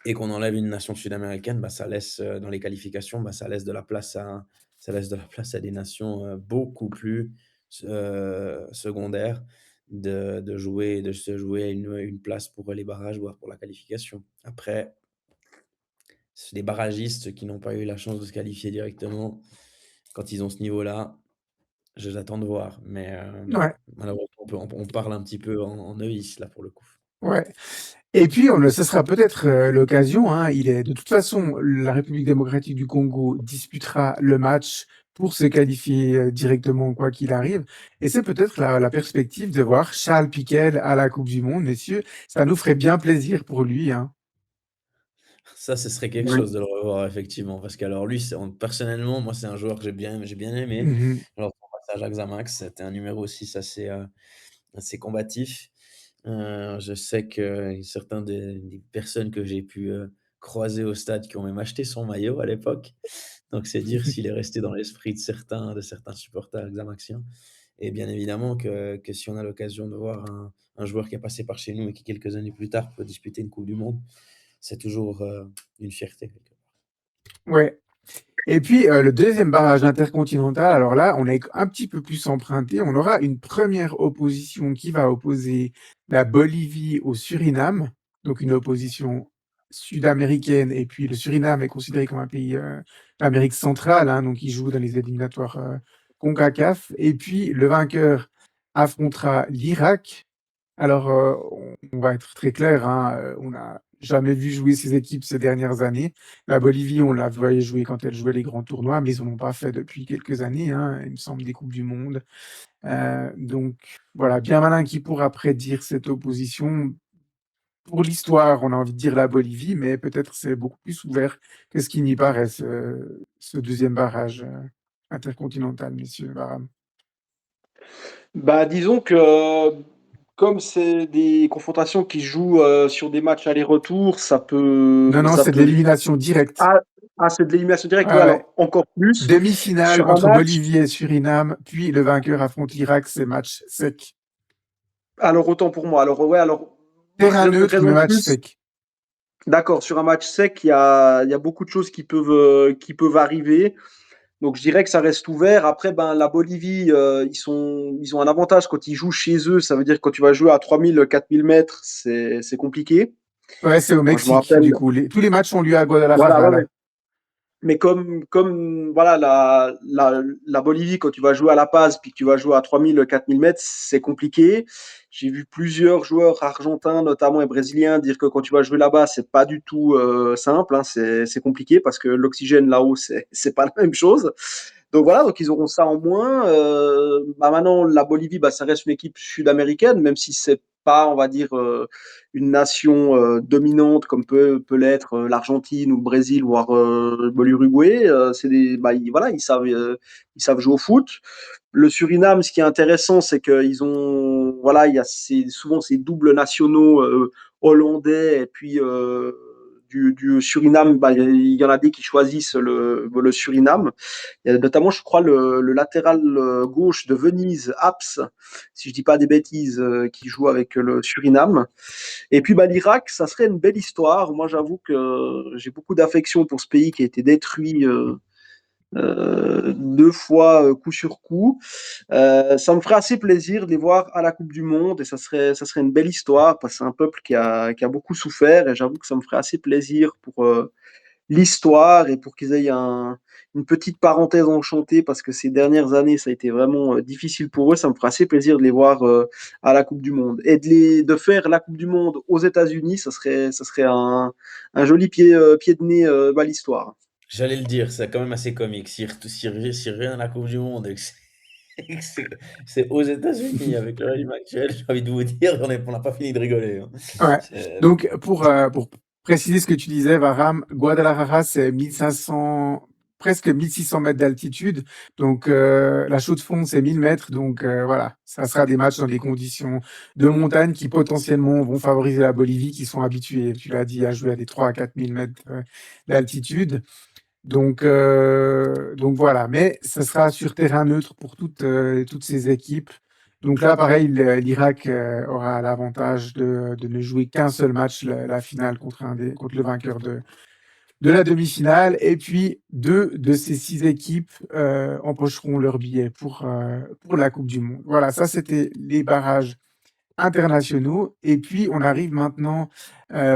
Et qu'on enlève une nation sud-américaine, bah, ça laisse, dans les qualifications, bah, ça laisse de la place à des nations, beaucoup plus secondaires de se jouer une place pour les barrages, voire pour la qualification. Après, c'est les barragistes qui n'ont pas eu la chance de se qualifier directement, quand ils ont ce niveau-là, j'attends de voir. Mais, Ouais, malheureusement, on parle un petit peu en novice là, pour le coup. ouais. Et puis, ce sera peut-être l'occasion, hein, de toute façon, la République démocratique du Congo disputera le match pour se qualifier directement, quoi qu'il arrive. Et c'est peut-être la perspective de voir Charles Piquel à la Coupe du Monde, messieurs. Ça nous ferait bien plaisir pour lui, hein. Ça, ce serait quelque Oui. chose de le revoir effectivement, parce qu'alors lui, personnellement, moi, c'est un joueur que j'ai bien aimé. Mhm. Alors son passage à Xamax, c'était un numéro 6 assez combatif. Je sais que certains des personnes que j'ai pu, croiser au stade qui ont même acheté son maillot à l'époque. Donc c'est dire s'il est resté dans l'esprit de certains supporters xamaxiens et bien évidemment que si on a l'occasion de voir un joueur qui est passé par chez nous et qui quelques années plus tard peut disputer une coupe du monde, c'est toujours, une fierté quelque part. Ouais. Et puis, le deuxième barrage intercontinental, alors là, on est un petit peu plus emprunté. On aura une première opposition qui va opposer la Bolivie au Suriname, donc une opposition sud-américaine. Et puis le Suriname est considéré comme un pays d'Amérique centrale, hein, donc il joue dans les éliminatoires CONCACAF. Et puis le vainqueur affrontera l'Irak. Alors, on va être très clair, hein, on n'a jamais vu jouer ces équipes ces dernières années. La Bolivie, on la voyait jouer quand elle jouait les grands tournois, mais ils n'en ont pas fait depuis quelques années, hein, il me semble, des coupes du monde. Donc voilà, bien malin qui pourra prédire cette opposition. Pour l'histoire, on a envie de dire la Bolivie, mais peut-être c'est beaucoup plus ouvert que ce qui n'y paraît, ce deuxième barrage intercontinental, messieurs Varane. Bah, disons que comme c'est des confrontations qui se jouent sur des matchs aller-retour, Non, non, ça c'est de peut vite. l'élimination directe. Ah, Ah, c'est de l'élimination directe, ouais, Ouais, ouais. alors encore plus. Demi-finale Sur un entre match, Bolivie et Suriname, puis le vainqueur affronte l'Irak, c'est match sec. alors autant pour moi. Alors, ouais, alors, Terrain neutre, mais raison de match plus. sec. D'accord, sur un match sec, il y a beaucoup de choses qui peuvent arriver. Donc, je dirais que ça reste ouvert. Après, ben, la Bolivie, ils ont un avantage quand ils jouent chez eux. Ça veut dire que quand tu vas jouer à 3000, 4000 mètres, c'est compliqué. Ouais, c'est au Moi, je me Mexique, rappelle. du coup. Tous les matchs ont lieu à Voilà, Guadalajara, ouais, ouais. là. Mais comme voilà, la Bolivie, quand tu vas jouer à La Paz, puis que tu vas jouer à 3000, 4000 mètres, c'est compliqué. J'ai vu plusieurs joueurs argentins, notamment et brésiliens, dire que quand tu vas jouer là-bas, c'est pas du tout simple, hein, c'est compliqué parce que l'oxygène là-haut, c'est pas la même chose. Donc voilà, donc ils auront ça en moins. Bah maintenant, la Bolivie, bah, ça reste une équipe sud-américaine, même si c'est pas, on va dire, une nation dominante comme peut l'être l'Argentine ou le Brésil, voire l'Uruguay. Bah, voilà, ils savent jouer au foot. Le Suriname, ce qui est intéressant, c'est qu'ils ont, voilà, il y a souvent ces doubles nationaux hollandais et puis du Suriname, bah, il y en a des qui choisissent le Suriname. Il y a notamment, je crois, le latéral gauche de Venise, Aps, si je dis pas des bêtises, qui joue avec le Suriname. Et puis bah, l'Irak, ça serait une belle histoire. Moi, j'avoue que j'ai beaucoup d'affection pour ce pays qui a été détruit deux fois coup sur coup. Ça me ferait assez plaisir de les voir à la Coupe du Monde et ça serait une belle histoire parce que c'est un peuple qui a beaucoup souffert et j'avoue que ça me ferait assez plaisir pour l'histoire et pour qu'ils aient une petite parenthèse enchantée parce que ces dernières années, ça a été vraiment difficile pour eux. Ça me ferait assez plaisir de les voir à la Coupe du Monde. Et de faire la Coupe du Monde aux États-Unis, ça serait un joli pied de nez à l'histoire. J'allais le dire, c'est quand même assez comique. S'il revient à la Coupe du Monde et que c'est aux États-Unis avec le régime actuel, j'ai envie de vous dire, on n'a pas fini de rigoler, hein. Ouais. C'est- Donc, pour préciser ce que tu disais, Varam, Guadalajara, c'est 1500, presque 1600 mètres d'altitude. Donc, la Chaux-de-Fonds, c'est 1000 mètres. Donc, voilà, ça sera des matchs dans des conditions de montagne qui potentiellement vont favoriser la Bolivie, qui sont habitués, tu l'as dit, à jouer à des 3 à 4000 mètres d'altitude. Donc voilà, mais ça sera sur terrain neutre pour toutes ces équipes. Donc là, pareil, l'Irak aura l'avantage de ne jouer qu'un seul match, la finale contre le vainqueur de la demi-finale. Et puis, deux de ces six équipes empocheront leur billet pour la Coupe du Monde. Voilà, ça, c'était les barrages internationaux. Et puis, on arrive maintenant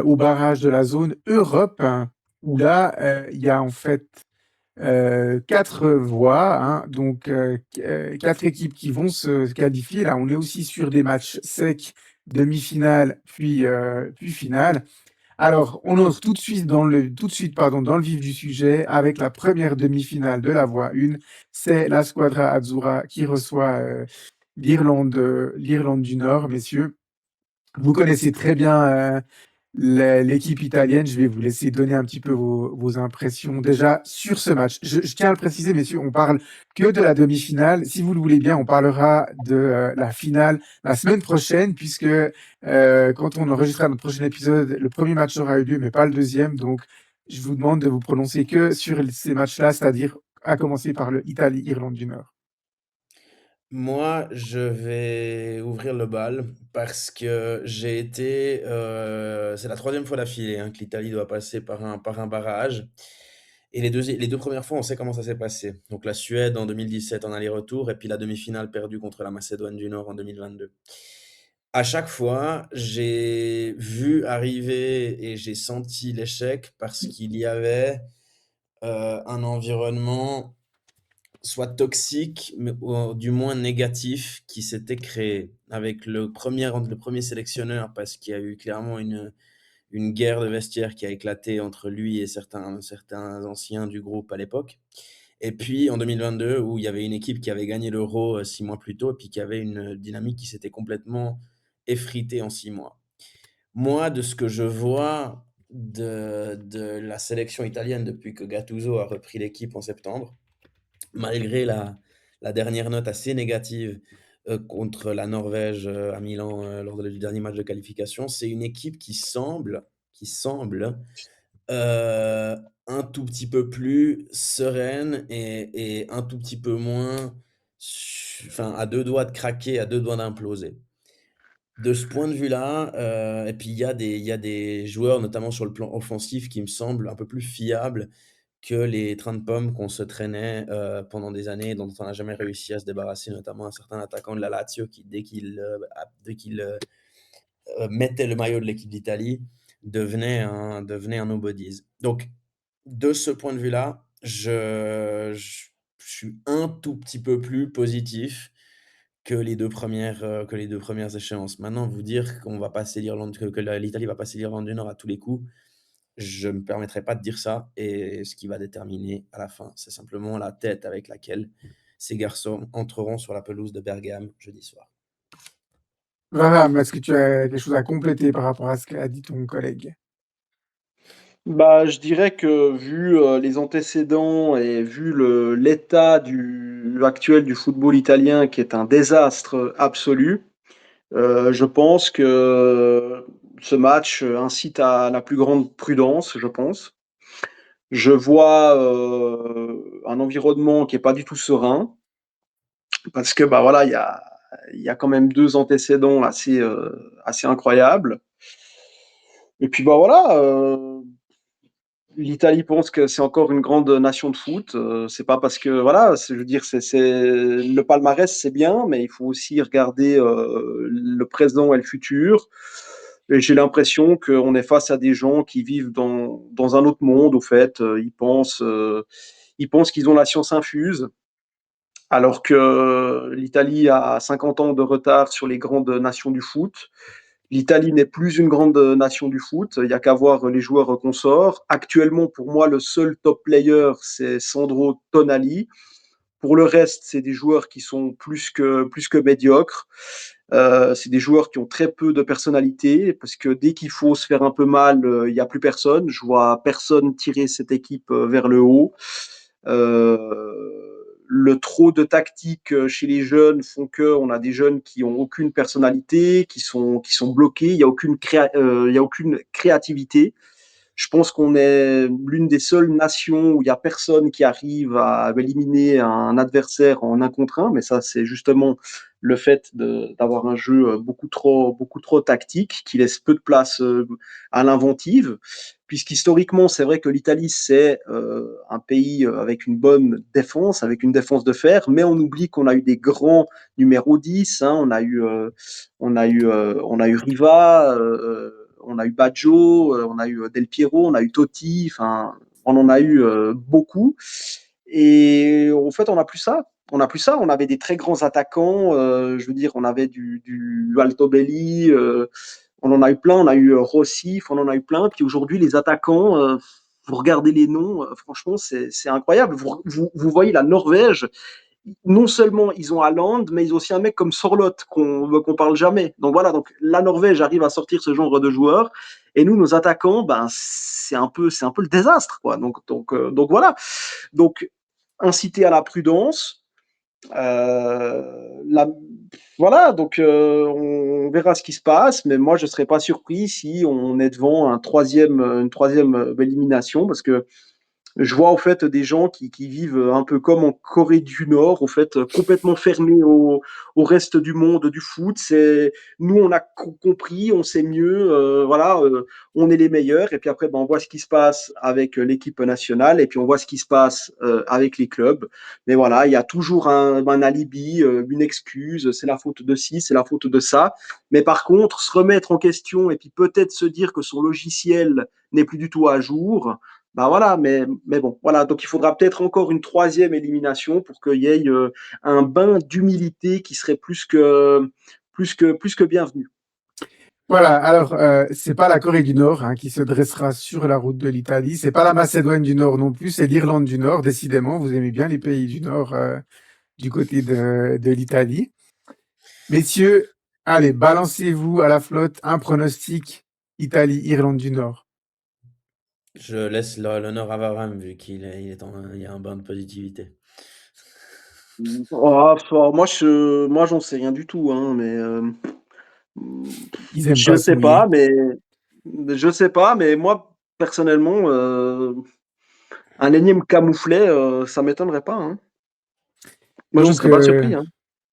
aux barrages de la zone Europe, hein, où là, il y a en fait quatre voies, hein, donc quatre équipes qui vont se qualifier. Là, on est aussi sur des matchs secs, demi-finale, puis finale. Alors, on entre tout de suite, pardon, dans le vif du sujet avec la première demi-finale de la voie 1. C'est la Squadra Azzurra qui reçoit l'Irlande du Nord, messieurs. Vous connaissez très bien l'équipe italienne. Je vais vous laisser donner un petit peu vos impressions déjà sur ce match. Je tiens à le préciser, messieurs, on parle que de la demi-finale. Si vous le voulez bien, on parlera de la finale la semaine prochaine, puisque quand on enregistrera notre prochain épisode, le premier match aura eu lieu, mais pas le deuxième. Donc, je vous demande de vous prononcer que sur ces matchs-là, c'est-à-dire à commencer par le Italie-Irlande du Nord. Moi, je vais ouvrir le bal parce que c'est la troisième fois d'affilée hein, que l'Italie doit passer par un barrage. Et les deux premières fois, on sait comment ça s'est passé. Donc la Suède en 2017 en aller-retour et puis la demi-finale perdue contre la Macédoine du Nord en 2022. À chaque fois, j'ai vu arriver et j'ai senti l'échec parce qu'il y avait un environnement soit toxique, mais du moins négatif, qui s'était créé avec le premier sélectionneur, parce qu'il y a eu clairement une guerre de vestiaire qui a éclaté entre lui et certains anciens du groupe à l'époque. Et puis en 2022, où il y avait une équipe qui avait gagné l'Euro 6 mois plus tôt, et puis qui avait une dynamique qui s'était complètement effritée en 6 mois. Moi, de ce que je vois de la sélection italienne depuis que Gattuso a repris l'équipe en septembre, malgré la dernière note assez négative contre la Norvège à Milan lors du dernier match de qualification, c'est une équipe qui semble un tout petit peu plus sereine et un tout petit peu moins enfin, à 2 doigts de craquer, à 2 doigts d'imploser. De ce point de vue-là, et puis il y a des joueurs, notamment sur le plan offensif, qui me semblent un peu plus fiables que les trains de pommes qu'on se traînait, pendant des années, dont on n'a jamais réussi à se débarrasser, notamment un certain attaquant de la Lazio qui, dès qu'il, mettait le maillot de l'équipe d'Italie, devenait un nobodies. Donc de ce point de vue-là, je suis un tout petit peu plus positif que les 2 premières échéances. Maintenant, vous dire qu'on va passer l'Irlande que l'Italie va passer l'Irlande du Nord à tous les coups, je me permettrai pas de dire ça et ce qui va déterminer à la fin, c'est simplement la tête avec laquelle ces garçons entreront sur la pelouse de Bergame jeudi soir. Varane, est-ce que tu as quelque chose à compléter par rapport à ce qu'a dit ton collègue? Bah, je dirais que vu les antécédents et vu l'état actuel du football italien qui est un désastre absolu, je pense que ce match incite à la plus grande prudence, je pense. Je vois un environnement qui est pas du tout serein parce que bah voilà, il y a quand même deux antécédents assez incroyables. Et puis bah voilà, l'Italie pense que c'est encore une grande nation de foot. C'est pas parce que voilà, je veux dire, c'est le palmarès, c'est bien, mais il faut aussi regarder le présent et le futur. Et j'ai l'impression qu'on est face à des gens qui vivent dans un autre monde. Au fait, ils pensent qu'ils ont la science infuse, alors que l'Italie a 50 ans de retard sur les grandes nations du foot. L'Italie n'est plus une grande nation du foot. Il n'y a qu'à voir les joueurs qu'on sort. Actuellement, pour moi, le seul top player, c'est Sandro Tonali. Pour le reste, c'est des joueurs qui sont plus que médiocres. C'est des joueurs qui ont très peu de personnalité parce que dès qu'il faut se faire un peu mal, il n'y a plus personne. Je vois personne tirer cette équipe vers le haut. Le trop de tactique chez les jeunes font que on a des jeunes qui ont aucune personnalité, qui sont bloqués. Il y a aucune créativité. Je pense qu'on est l'une des seules nations où il y a personne qui arrive à éliminer un adversaire en un contre un, mais ça, c'est justement le fait d'avoir un jeu beaucoup trop tactique qui laisse peu de place à l'inventive. Puisqu'historiquement, c'est vrai que l'Italie, c'est un pays avec une bonne défense, avec une défense de fer, mais on oublie qu'on a eu des grands numéro 10, hein, on a eu Riva, on a eu Baggio, on a eu Del Piero, on a eu Totti, enfin, on en a eu beaucoup. Et en fait, on n'a plus ça. On n'a plus ça. On avait des très grands attaquants. Je veux dire, on avait du Altobelli. On en a eu plein. On a eu Rossi. On en a eu plein. Puis aujourd'hui, les attaquants, vous regardez les noms. Franchement, c'est incroyable. Vous voyez la Norvège, non seulement ils ont Haaland, mais ils ont aussi un mec comme Sorloth qu'on parle jamais. Donc voilà, donc la Norvège arrive à sortir ce genre de joueurs, et nous, nos attaquants, ben c'est un peu le désastre, quoi. Donc voilà. Donc inciter à la prudence. La, voilà, donc on verra ce qui se passe, mais moi je serais pas surpris si on est devant une troisième élimination, parce que je vois au fait des gens qui vivent un peu comme en Corée du Nord, au fait, complètement fermés au reste du monde du foot. C'est nous, on a compris, on sait mieux, voilà, on est les meilleurs. Et puis après, ben, on voit ce qui se passe avec l'équipe nationale, et puis on voit ce qui se passe avec les clubs. Mais voilà, il y a toujours un alibi, une excuse. C'est la faute de ci, c'est la faute de ça. Mais par contre, se remettre en question et puis peut-être se dire que son logiciel n'est plus du tout à jour. Bah voilà, mais bon, voilà. Donc il faudra peut-être encore une troisième élimination pour qu'il y ait un bain d'humilité qui serait plus que bienvenu. Voilà, alors, c'est pas la Corée du Nord, hein, qui se dressera sur la route de l'Italie, c'est pas la Macédoine du Nord non plus, c'est l'Irlande du Nord. Décidément, vous aimez bien les pays du Nord, du côté de l'Italie. Messieurs, allez, balancez-vous à la flotte un pronostic Italie-Irlande du Nord. Je laisse l'honneur à Varane vu il y a un bain de positivité. Oh, moi, j'en sais rien du tout, hein, mais Ils aiment pas sourire. je sais pas, mais moi, personnellement, un énième camouflet, ça m'étonnerait pas, hein. Moi, je Donc, serais pas surpris, hein.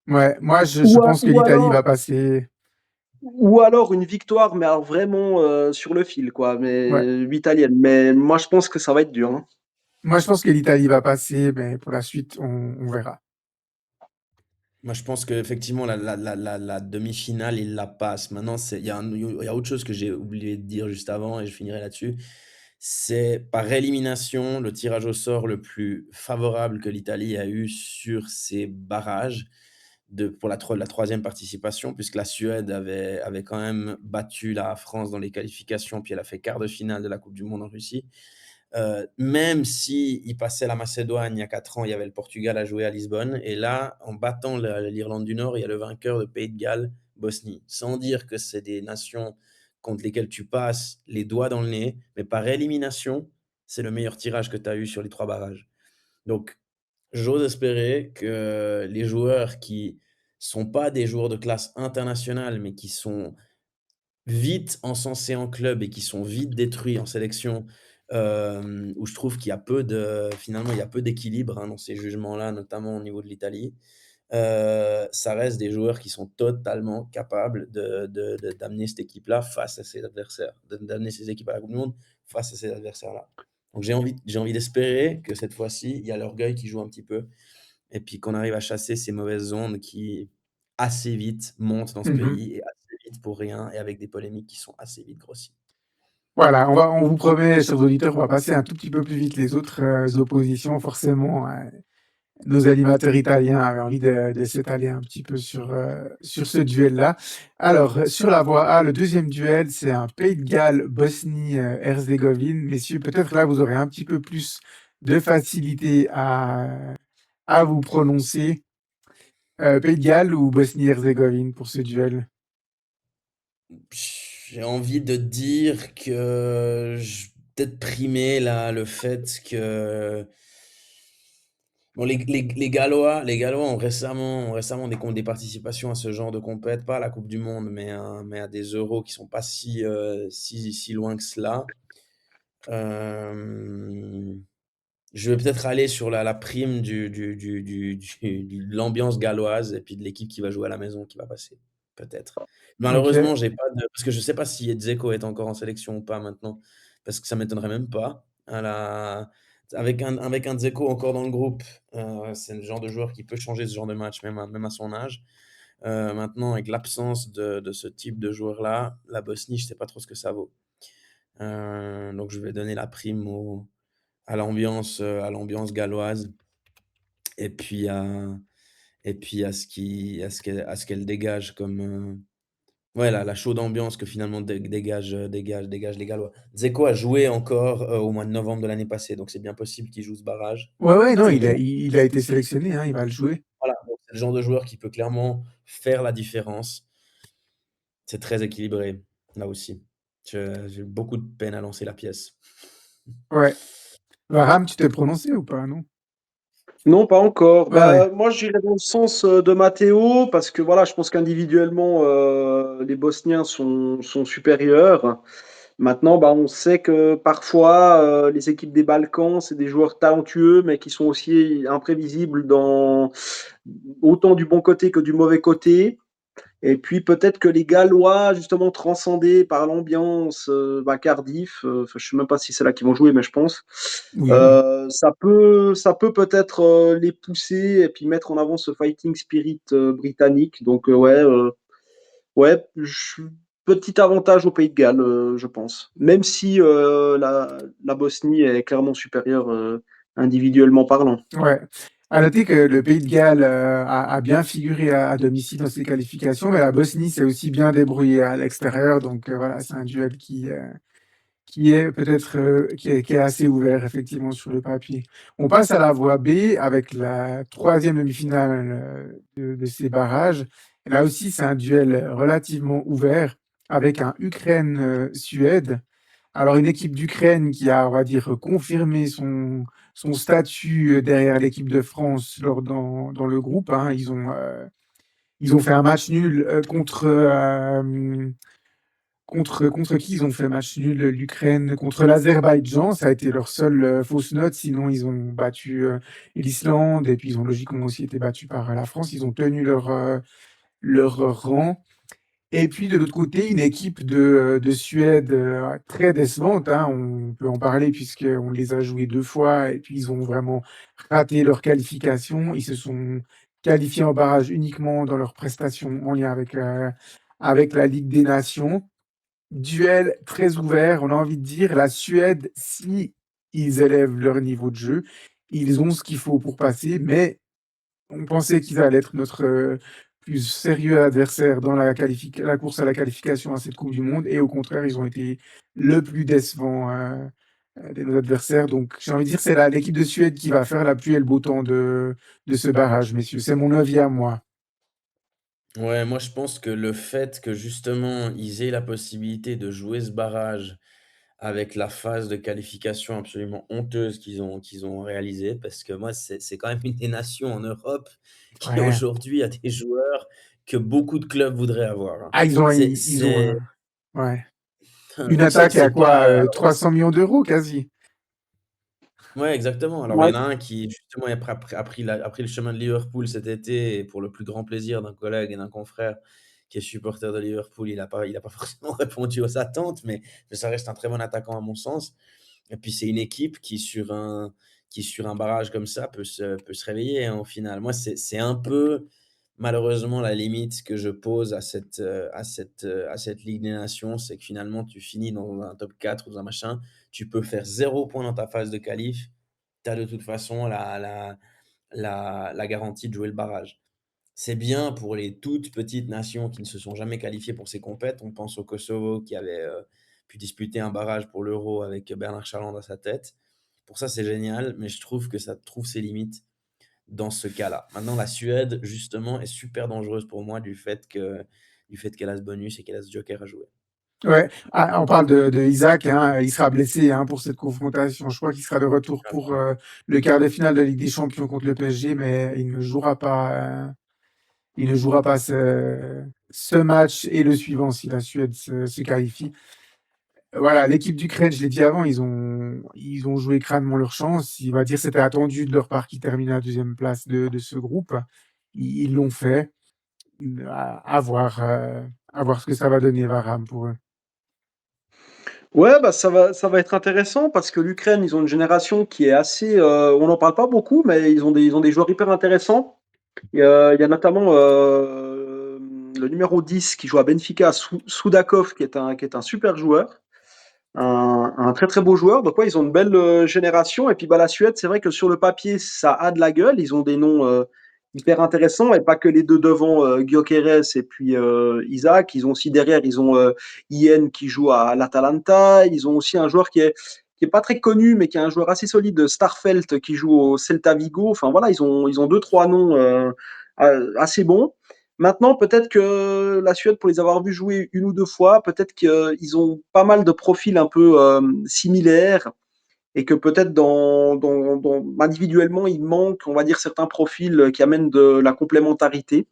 ouais, moi, je pense que Ou l'Italie alors va passer. une victoire, mais alors vraiment, sur le fil, quoi, Ouais. mais italienne. Mais moi, je pense que ça va être dur, hein. Moi, je pense que l'Italie va passer, mais pour la suite, on verra. Moi, je pense qu'effectivement, la demi-finale, il la passe. Maintenant, il y a autre chose que j'ai oublié de dire juste avant, et je finirai là-dessus. C'est par élimination, le tirage au sort le plus favorable que l'Italie a eu sur ses barrages pour la troisième participation, puisque la Suède avait quand même battu la France dans les qualifications, puis elle a fait quart de finale de la Coupe du Monde en Russie. Même si il passait la Macédoine il y a 4 ans, il y avait le Portugal à jouer à Lisbonne. Et là, en battant l'Irlande du Nord, il y a le vainqueur de Pays de Galles, Bosnie. Sans dire que c'est des nations contre lesquelles tu passes les doigts dans le nez, mais par élimination, c'est le meilleur tirage que tu as eu sur les 3 barrages. Donc, j'ose espérer que les joueurs qui sont pas des joueurs de classe internationale, mais qui sont vite encensés en club et qui sont vite détruits en sélection, où je trouve qu'il y a finalement, il y a peu d'équilibre, hein, dans ces jugements-là, notamment au niveau de l'Italie. Ça reste des joueurs qui sont totalement capables d'amener cette équipe-là face à ses adversaires, d'amener ces équipes à la Coupe du monde face à ces adversaires-là. Donc j'ai envie d'espérer que cette fois-ci, il y a l'orgueil qui joue un petit peu et puis qu'on arrive à chasser ces mauvaises ondes qui, assez vite, montent dans ce Mmh. pays et assez vite pour rien et avec des polémiques qui sont assez vite grossies. Voilà, on vous promet, chers auditeurs, on va passer un tout petit peu plus vite les autres, oppositions. Forcément, nos animateurs italiens avaient envie de s'étaler un petit peu sur ce duel-là. Alors, sur la voie A, le deuxième duel, c'est un Pays de Galles, Bosnie, Herzégovine. Messieurs, peut-être là, vous aurez un petit peu plus de facilité à vous prononcer. Pays de Galles ou Bosnie-Herzégovine pour ce duel? J'ai envie de dire que peut-être primer là, le fait que bon, les Gallois ont récemment des participations à ce genre de compète, pas à la Coupe du Monde, mais à des Euros qui sont pas si loin que cela. Euh, Je vais peut-être aller sur la prime de l'ambiance galloise et puis de l'équipe qui va jouer à la maison qui va passer, peut-être. OK. Malheureusement, j'ai pas de parce que je sais pas si Dzeko est encore en sélection ou pas maintenant, parce que ça m'étonnerait même pas. Avec un Dzeko encore dans le groupe, c'est le genre de joueur qui peut changer ce genre de match, même à son âge. Maintenant, avec l'absence de ce type de joueur-là, la Bosnie, je sais pas trop ce que ça vaut. Donc je vais donner la prime à l'ambiance galloise et puis à ce qu'elle dégage comme, ouais, la chaude ambiance que finalement dégage les Gallois. Dzeko a joué encore, au mois de novembre de l'année passée, donc c'est bien possible qu'il joue ce barrage. Ouais, ouais, non, C'est il a été sélectionné, hein, il va le jouer. Voilà, donc c'est le genre de joueur qui peut clairement faire la différence. C'est très équilibré, là aussi. J'ai beaucoup de peine à lancer la pièce. Ouais. Varane, tu t'es prononcé ou pas, non? Non, pas encore. Ouais, ouais. Bah, moi, j'irais dans le sens de Matteo, parce que voilà, je pense qu'individuellement, les Bosniens sont supérieurs. Maintenant, bah, on sait que parfois, les équipes des Balkans, c'est des joueurs talentueux, mais qui sont aussi imprévisibles dans autant du bon côté que du mauvais côté. Et puis peut-être que les Gallois, justement transcendés par l'ambiance, bah, Cardiff, je sais même pas si c'est là qu'ils vont jouer, mais je pense. Oui, oui. Ça peut peut-être les pousser et puis mettre en avant ce fighting spirit britannique. Donc ouais, petit avantage au Pays de Galles, je pense. Même si la Bosnie est clairement supérieure individuellement parlant. Ouais. À noter que le Pays de Galles a bien figuré à domicile dans ses qualifications, mais la Bosnie s'est aussi bien débrouillée à l'extérieur. Donc voilà, c'est un duel qui est peut-être qui est assez ouvert effectivement sur le papier. On passe à la voie B avec la troisième demi-finale de ces barrages. Et là aussi, c'est un duel relativement ouvert avec un Ukraine-Suède. Alors une équipe d'Ukraine qui a, on va dire, confirmé son statut derrière l'équipe de France dans le groupe, hein. Ils ont fait un match nul contre qui ils ont fait match nul, l'Ukraine? Contre l'Azerbaïdjan, ça a été leur seule fausse note. Sinon, ils ont battu l'Islande et puis ils ont logiquement aussi été battus par la France. Ils ont tenu leur rang. Et puis de l'autre côté, une équipe de Suède très décevante, hein, on peut en parler puisqu'on les a joués 2 fois et puis ils ont vraiment raté leur qualification. Ils se sont qualifiés en barrage uniquement dans leurs prestations en lien avec la Ligue des Nations. Duel très ouvert, on a envie de dire. La Suède, si ils élèvent leur niveau de jeu, ils ont ce qu'il faut pour passer, mais on pensait qu'ils allaient être notre plus sérieux adversaire dans la course à la qualification à cette Coupe du Monde, et au contraire, ils ont été le plus décevant de nos adversaires. Donc, j'ai envie de dire, c'est l'équipe de Suède qui va faire la pluie et le beau temps de ce barrage, messieurs. C'est mon avis à moi. Ouais, moi je pense que le fait que justement ils aient la possibilité de jouer ce barrage avec la phase de qualification absolument honteuse qu'ils ont réalisée, parce que moi c'est quand même une des nations en Europe qui Ouais. aujourd'hui a des joueurs que beaucoup de clubs voudraient avoir, hein. Ah, C'est ils ont c'est ouais. Une c'est attaque à c'est quoi? pas 300 millions d'euros quasi. Ouais, exactement. Alors, il y Ouais. en a un qui, justement, a pris le chemin de Liverpool cet été, et pour le plus grand plaisir d'un collègue et d'un confrère qui est supporter de Liverpool, il a pas forcément répondu aux attentes, mais ça reste un très bon attaquant à mon sens. Et puis, c'est une équipe qui sur un barrage comme ça peut se réveiller, hein, au final. Moi, c'est un peu, malheureusement, la limite que je pose à cette Ligue des Nations, c'est que finalement, tu finis dans un top 4 ou dans un machin, tu peux faire 0 point dans ta phase de qualif, tu as de toute façon la garantie de jouer le barrage. C'est bien pour les toutes petites nations qui ne se sont jamais qualifiées pour ces compètes. On pense au Kosovo qui avait pu disputer un barrage pour l'Euro avec Bernard Charland à sa tête. Pour ça, c'est génial, mais je trouve que ça trouve ses limites dans ce cas-là. Maintenant, la Suède, justement, est super dangereuse pour moi du fait qu'elle a ce bonus et qu'elle a ce joker à jouer. Ouais. Ah, on parle de Isaac, hein, il sera blessé hein, pour cette confrontation. Je crois qu'il sera de retour pour le quart de finale de la Ligue des Champions contre le PSG, mais il ne jouera pas. Il ne jouera pas ce match et le suivant si la Suède se qualifie. Voilà, l'équipe d'Ukraine, je l'ai dit avant, ils ont joué crânement leur chance. Il va dire que c'était attendu de leur part qu'ils terminent à la deuxième place de ce groupe. Ils l'ont fait. À voir ce que ça va donner, Varam, pour eux. Ouais, bah ça va être intéressant parce que l'Ukraine, ils ont une génération qui est assez. On n'en parle pas beaucoup, mais ils ont des joueurs hyper intéressants. Il y a notamment le numéro 10 qui joue à Benfica, Soudakov, qui est un super joueur. Un très très beau joueur. Donc ouais, ils ont une belle génération. Et puis bah, la Suède, c'est vrai que sur le papier, ça a de la gueule. Ils ont des noms hyper intéressants et pas que les deux devant, Gyökeres et puis Isaac. Ils ont aussi derrière, ils ont Ien qui joue à l'Atalanta. Ils ont aussi un joueur qui est pas très connu, mais qui est un joueur assez solide, Starfelt, qui joue au Celta Vigo. Enfin voilà, ils ont deux, trois noms assez bons. Maintenant, peut-être que la Suède, pour les avoir vus jouer une ou deux fois, peut-être qu'ils ont pas mal de profils un peu similaires et que peut-être individuellement, il manque, on va dire, certains profils qui amènent de la complémentarité.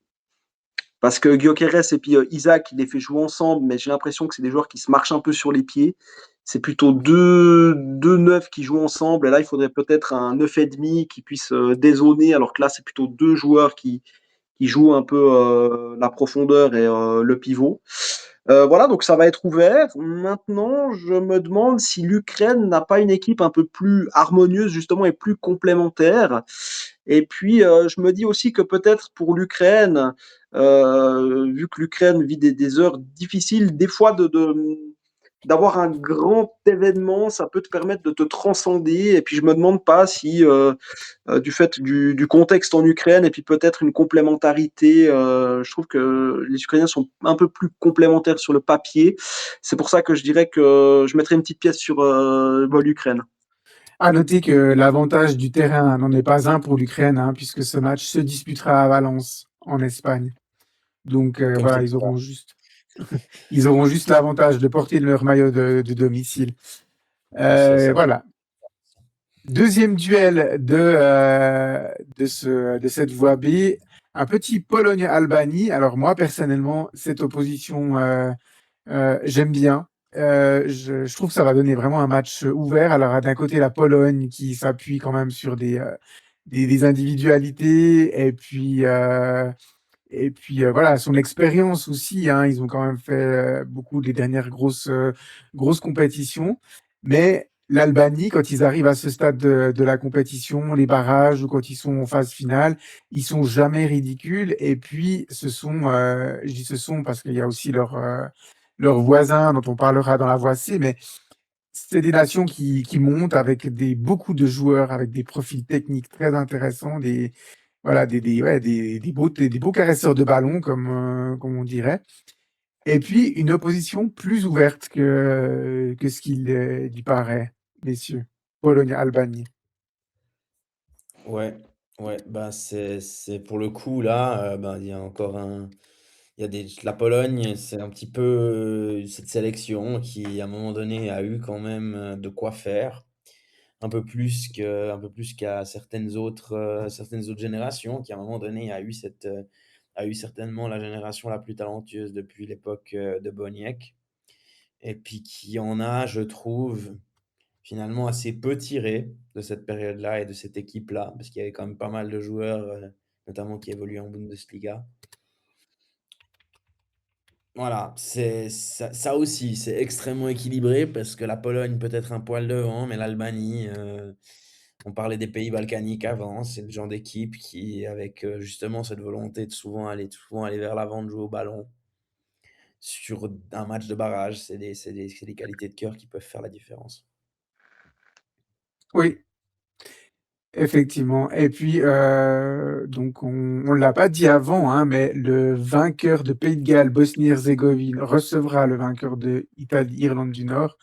Parce que Gyökeres et puis Isaac, il les fait jouer ensemble, mais j'ai l'impression que c'est des joueurs qui se marchent un peu sur les pieds. C'est plutôt deux neufs qui jouent ensemble. Et là, il faudrait peut-être un neuf et demi qui puisse dézoner, alors que là, c'est plutôt deux joueurs qui joue un peu la profondeur et le pivot. Voilà, donc ça va être ouvert. Maintenant, je me demande si l'Ukraine n'a pas une équipe un peu plus harmonieuse justement et plus complémentaire. Et puis, je me dis aussi que peut-être pour l'Ukraine, vu que l'Ukraine vit des heures difficiles, des fois d'avoir un grand événement, ça peut te permettre de te transcender. Et puis, je me demande pas si du fait du contexte en Ukraine et puis peut-être une complémentarité. Je trouve que les Ukrainiens sont un peu plus complémentaires sur le papier. C'est pour ça que je dirais que je mettrais une petite pièce sur l'Ukraine. À noter que l'avantage du terrain n'en est pas un pour l'Ukraine, hein, puisque ce match se disputera à Valence, en Espagne. Donc Comme voilà, c'est ils auront juste l'avantage de porter leur maillot de domicile. c'est ça. Voilà. Deuxième duel de cette voie B, un petit Pologne-Albanie. Alors moi, personnellement, cette opposition J'aime bien. Je trouve que ça va donner vraiment un match ouvert. Alors, d'un côté, la Pologne qui s'appuie quand même sur des individualités et puis, voilà, son expérience aussi, hein. Ils ont quand même fait beaucoup des dernières grosses compétitions. Mais l'Albanie, quand ils arrivent à ce stade de la compétition, les barrages ou quand ils sont en phase finale, ils sont jamais ridicules. Et puis, je dis ce sont parce qu'il y a aussi leurs voisins dont on parlera dans la voie C, mais c'est des nations qui montent avec beaucoup de joueurs, avec des profils techniques très intéressants, voilà, ouais, des beaux caresseurs de ballon, comme on dirait. Et puis, une opposition plus ouverte que ce qu'il y paraît, messieurs. Pologne-Albanie. Ouais, ouais, bah c'est pour le coup là, ben, il y a la Pologne, c'est un petit peu cette sélection qui, à un moment donné, a eu quand même de quoi faire, un peu plus qu'à certaines autres générations, qui à un moment donné a eu certainement la génération la plus talentueuse depuis l'époque de Boniek, et puis qui en a, je trouve, finalement assez peu tiré de cette période-là et de cette équipe-là, parce qu'il y avait quand même pas mal de joueurs, notamment qui évoluaient en Bundesliga. Voilà, c'est ça aussi, c'est extrêmement équilibré parce que la Pologne peut être un poil devant, mais l'Albanie, on parlait des pays balkaniques avant, c'est le genre d'équipe qui, avec justement cette volonté de souvent aller vers l'avant, de jouer au ballon, sur un match de barrage, c'est des qualités de cœur qui peuvent faire la différence. Oui, effectivement. Et puis, donc, on l'a pas dit avant, hein, mais le vainqueur de Pays de Galles, Bosnie-Herzégovine, recevra le vainqueur de Italie-Irlande du Nord.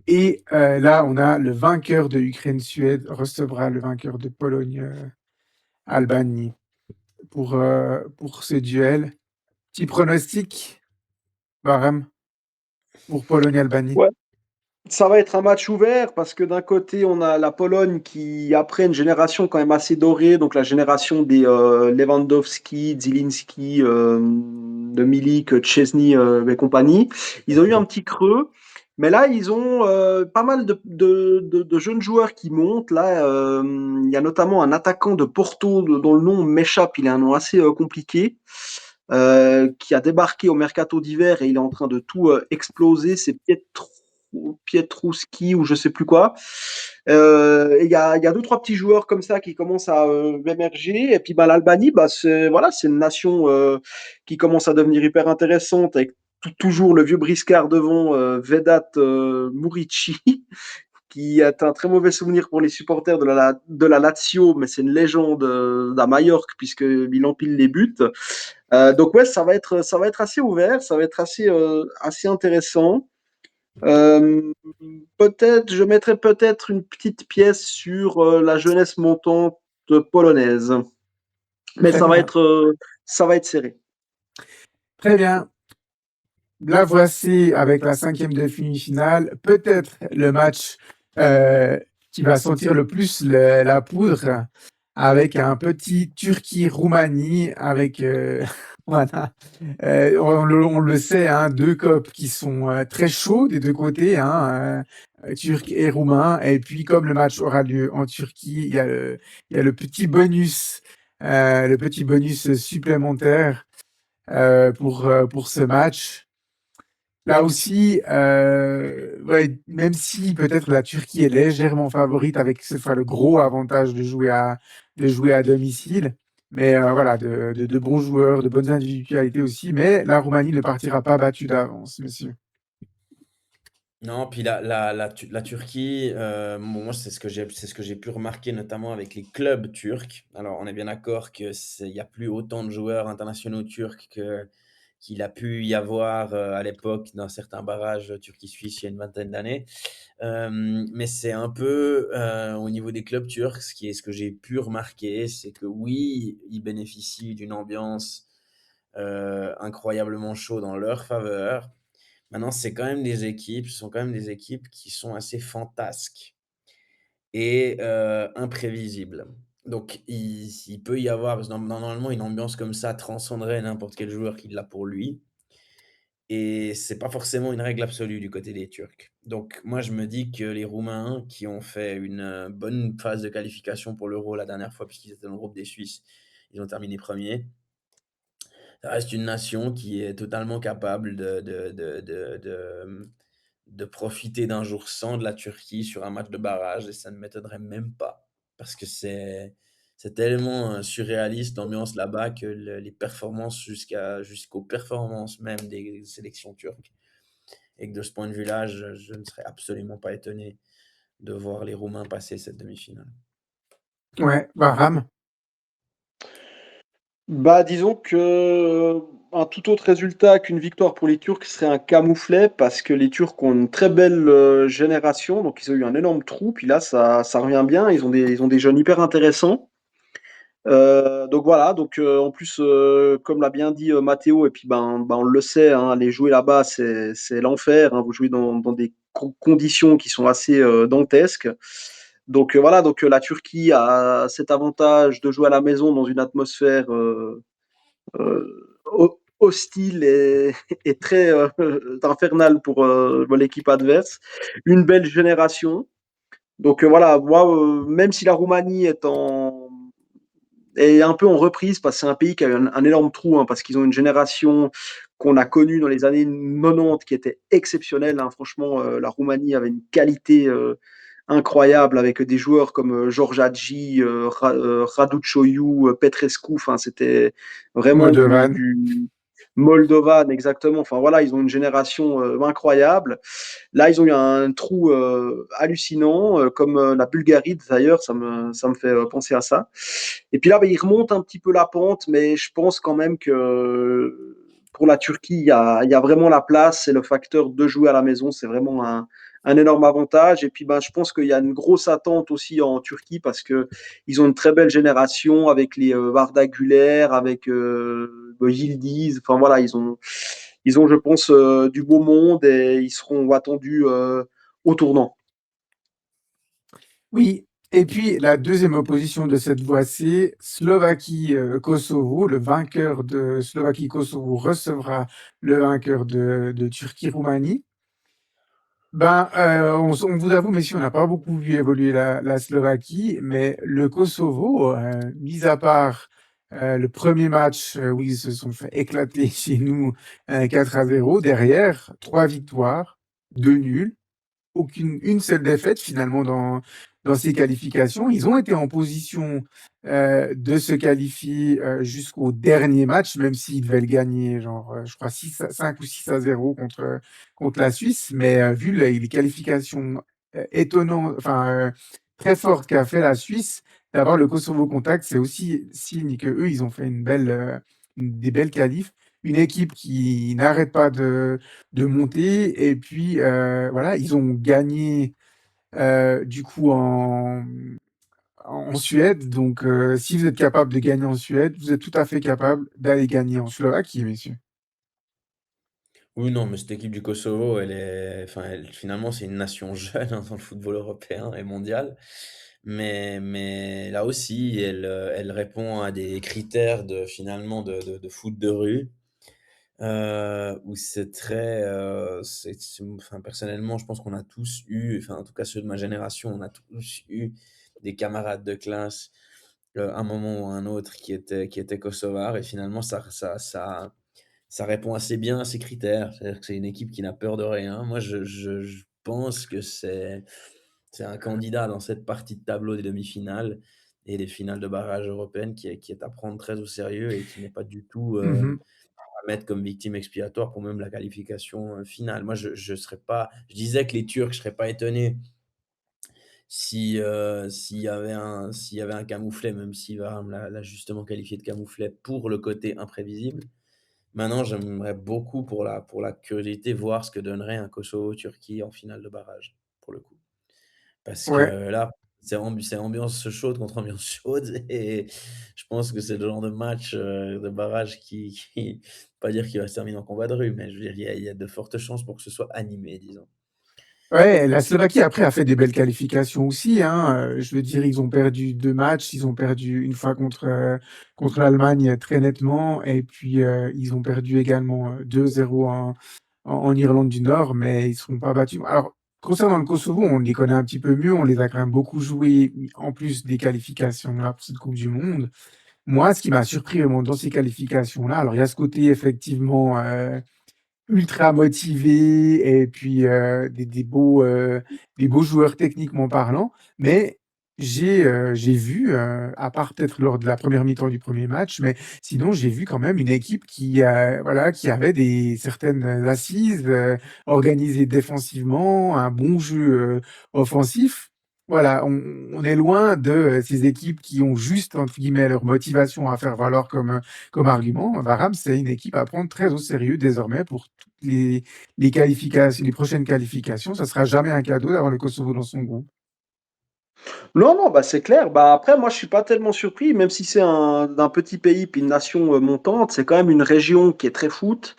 Et là, on a le vainqueur de Ukraine-Suède recevra le vainqueur de Pologne-Albanie pour ce duel. Petit pronostic, Barham, pour Pologne-Albanie. Ouais. Ça va être un match ouvert parce que d'un côté, on a la Pologne qui, après une génération quand même assez dorée, donc la génération des Lewandowski, Zielinski, de Milik, Szczesny et compagnie. Ils ont eu un petit creux, mais là, ils ont pas mal de jeunes joueurs qui montent. Là, il y a notamment un attaquant de Porto dont le nom m'échappe, il a un nom assez compliqué. Qui a débarqué au mercato d'hiver et il est en train de tout exploser. C'est Pietrowski ou je sais plus quoi. Il y a deux trois petits joueurs comme ça qui commencent à émerger. Et puis bah, l'Albanie, bah, c'est une nation qui commence à devenir hyper intéressante avec toujours le vieux briscard devant Vedat Murici, qui est un très mauvais souvenir pour les supporters de la Lazio, mais c'est une légende d'à Majorque puisqu'il empile les buts. Donc ouais, ça va être assez ouvert, ça va être assez intéressant. Euh, Peut-être, je mettrais peut-être une petite pièce sur la jeunesse montante polonaise, mais Très bien, ça va être serré. très bien. La voici avec la cinquième de finale. Peut-être le match euh, qui va sentir le plus la poudre avec un petit Turquie-Roumanie avec voilà. On le sait, hein, deux copes qui sont très chauds des deux côtés, hein, turc et roumain. Et puis comme le match aura lieu en Turquie, il y a le petit bonus supplémentaire pour ce match. Là aussi, ouais, même si peut-être la Turquie est légèrement favorite avec cette fois le gros avantage de jouer à domicile, mais voilà, de bons joueurs, de bonnes individualités aussi, mais la Roumanie ne partira pas battue d'avance, monsieur. Non, puis la Turquie, bon, moi, c'est ce que j'ai pu remarquer, notamment avec les clubs turcs. Alors, on est bien d'accord que il y a plus autant de joueurs internationaux turcs qu'il a pu y avoir à l'époque dans certains barrages Turquie-Suisse il y a une vingtaine d'années. Mais c'est un peu au niveau des clubs turcs, ce que j'ai pu remarquer, c'est que oui, ils bénéficient d'une ambiance incroyablement chaude en leur faveur. Maintenant, ce sont quand même des équipes qui sont assez fantasques et imprévisibles. Donc il peut y avoir parce que normalement une ambiance comme ça transcenderait n'importe quel joueur qui l'a pour lui et c'est pas forcément une règle absolue du côté des Turcs. Donc moi, je me dis que les Roumains qui ont fait une, bonne phase de qualification pour l'Euro la dernière fois, puisqu'ils étaient dans le groupe des Suisses, ils ont terminé premiers. Ça reste une nation qui est totalement capable de profiter d'un jour sans de la Turquie sur un match de barrage et ça ne m'étonnerait même pas. Parce que c'est tellement surréaliste l'ambiance là-bas que les performances jusqu'aux performances même des sélections turques. Et que de ce point de vue-là, je ne serais absolument pas étonné de voir les Roumains passer cette demi-finale. Ouais, Bahram? Bah, disons que un tout autre résultat qu'une victoire pour les Turcs serait un camouflet parce que les Turcs ont une très belle génération, donc ils ont eu un énorme trou, puis là ça revient bien, ils ont des jeunes hyper intéressants. Donc voilà, donc en plus, comme l'a bien dit Matteo, et puis ben, on le sait, hein, aller jouer là-bas, c'est l'enfer, hein, vous jouez dans des conditions qui sont assez dantesques. Donc voilà, donc la Turquie a cet avantage de jouer à la maison dans une atmosphère hostile et, et très infernale pour l'équipe adverse. Une belle génération. Donc voilà, moi, même si la Roumanie est un peu en reprise, parce que c'est un pays qui a eu un énorme trou, hein, parce qu'ils ont une génération qu'on a connue dans les années 90 qui était exceptionnelle, hein. Franchement, la Roumanie avait une qualité incroyable avec des joueurs comme George Hagi, Radu Çoiu, Petrescu. Enfin, c'était vraiment Moldovan. du Moldovan, exactement. Enfin voilà, ils ont une génération incroyable. Là, ils ont eu un trou hallucinant, comme la Bulgarie d'ailleurs, ça me fait penser à ça. Et puis là, bah, ils remontent un petit peu la pente, mais je pense quand même que pour la Turquie, il y a vraiment la place. C'est le facteur de jouer à la maison, c'est vraiment un énorme avantage. Et puis, ben, je pense qu'il y a une grosse attente aussi en Turquie parce que ils ont une très belle génération avec les Arda Güler, avec Yildiz. Enfin voilà, ils ont, je pense, du beau monde et ils seront attendus au tournant. Oui, et puis la deuxième opposition de cette voie-ci, Slovaquie-Kosovo. Le vainqueur de Slovaquie-Kosovo recevra le vainqueur de Turquie-Roumanie. Ben, on vous avoue, messieurs, on n'a pas beaucoup vu évoluer la Slovaquie, mais le Kosovo, mis à part le premier match où ils se sont fait éclater chez nous 4-0, derrière, 3 victoires, 2 nuls, une seule défaite finalement dans ces qualifications. Ils ont été en position de se qualifier jusqu'au dernier match, même s'ils devaient le gagner, genre, je crois 5 ou 6-0 contre la Suisse. Mais vu les qualifications étonnantes, enfin très fortes qu'a fait la Suisse, d'avoir le Kosovo contact, c'est aussi signe que eux, ils ont fait des belles qualifs. Une équipe qui n'arrête pas de monter. Et puis, voilà, ils ont gagné du coup en Suède. Donc, si vous êtes capable de gagner en Suède, vous êtes tout à fait capable d'aller gagner en Slovaquie, messieurs. Oui, non, mais cette équipe du Kosovo, finalement, c'est une nation jeune hein, dans le football européen et mondial. Mais là aussi, elle répond à des critères finalement de foot de rue, où c'est très, enfin, personnellement, je pense qu'on a tous eu, enfin, en tout cas ceux de ma génération, on a tous eu des camarades de classe, à un moment ou à un autre, qui étaient kosovars, et finalement, ça répond assez bien à ces critères. C'est-à-dire que c'est une équipe qui n'a peur de rien. Moi, je pense que c'est un candidat dans cette partie de tableau des demi-finales et des finales de barrage européennes qui est à prendre très au sérieux et qui n'est pas du tout Mhm. à mettre comme victime expiatoire pour même la qualification finale. Moi, je serais pas. Je disais que les Turcs, je serais pas étonné si s'il y avait un camouflet, même si Varane l'a justement qualifié de camouflet pour le côté imprévisible. Maintenant, j'aimerais beaucoup pour la curiosité voir ce que donnerait un Kosovo-Turquie en finale de barrage, pour le coup. Parce que Ouais. là, c'est ambiance chaude contre ambiance chaude et je pense que c'est le genre de match, de barrage pas dire qu'il va se terminer en combat de rue, mais je veux dire, il y a de fortes chances pour que ce soit animé, disons. Ouais, la Slovaquie après a fait des belles qualifications aussi, hein. Je veux dire, ils ont perdu 2 matchs, ils ont perdu une fois contre l'Allemagne très nettement et puis, ils ont perdu également, 2-0 en Irlande du Nord, mais ils ne seront pas battus. Alors, concernant le Kosovo, on les connaît un petit peu mieux, on les a quand même beaucoup joués, en plus des qualifications là pour cette coupe du monde. Moi, ce qui m'a surpris vraiment dans ces qualifications-là, alors il y a ce côté effectivement, ultra motivés et puis, des beaux joueurs techniquement parlant, mais j'ai vu, à part peut-être lors de la première mi-temps du premier match, mais sinon j'ai vu quand même une équipe qui, voilà, qui avait des certaines assises, organisée défensivement, un bon jeu, offensif. Voilà, on est loin de, ces équipes qui ont juste entre guillemets «leur motivation» à faire valoir comme argument. Varane, c'est une équipe à prendre très au sérieux désormais pour toutes les qualifications, les prochaines qualifications. Ça sera jamais un cadeau d'avoir le Kosovo dans son groupe. Non, non, bah, c'est clair. Bah, après, moi, je suis pas tellement surpris, même si c'est d'un petit pays puis une nation montante, c'est quand même une région qui est très foot.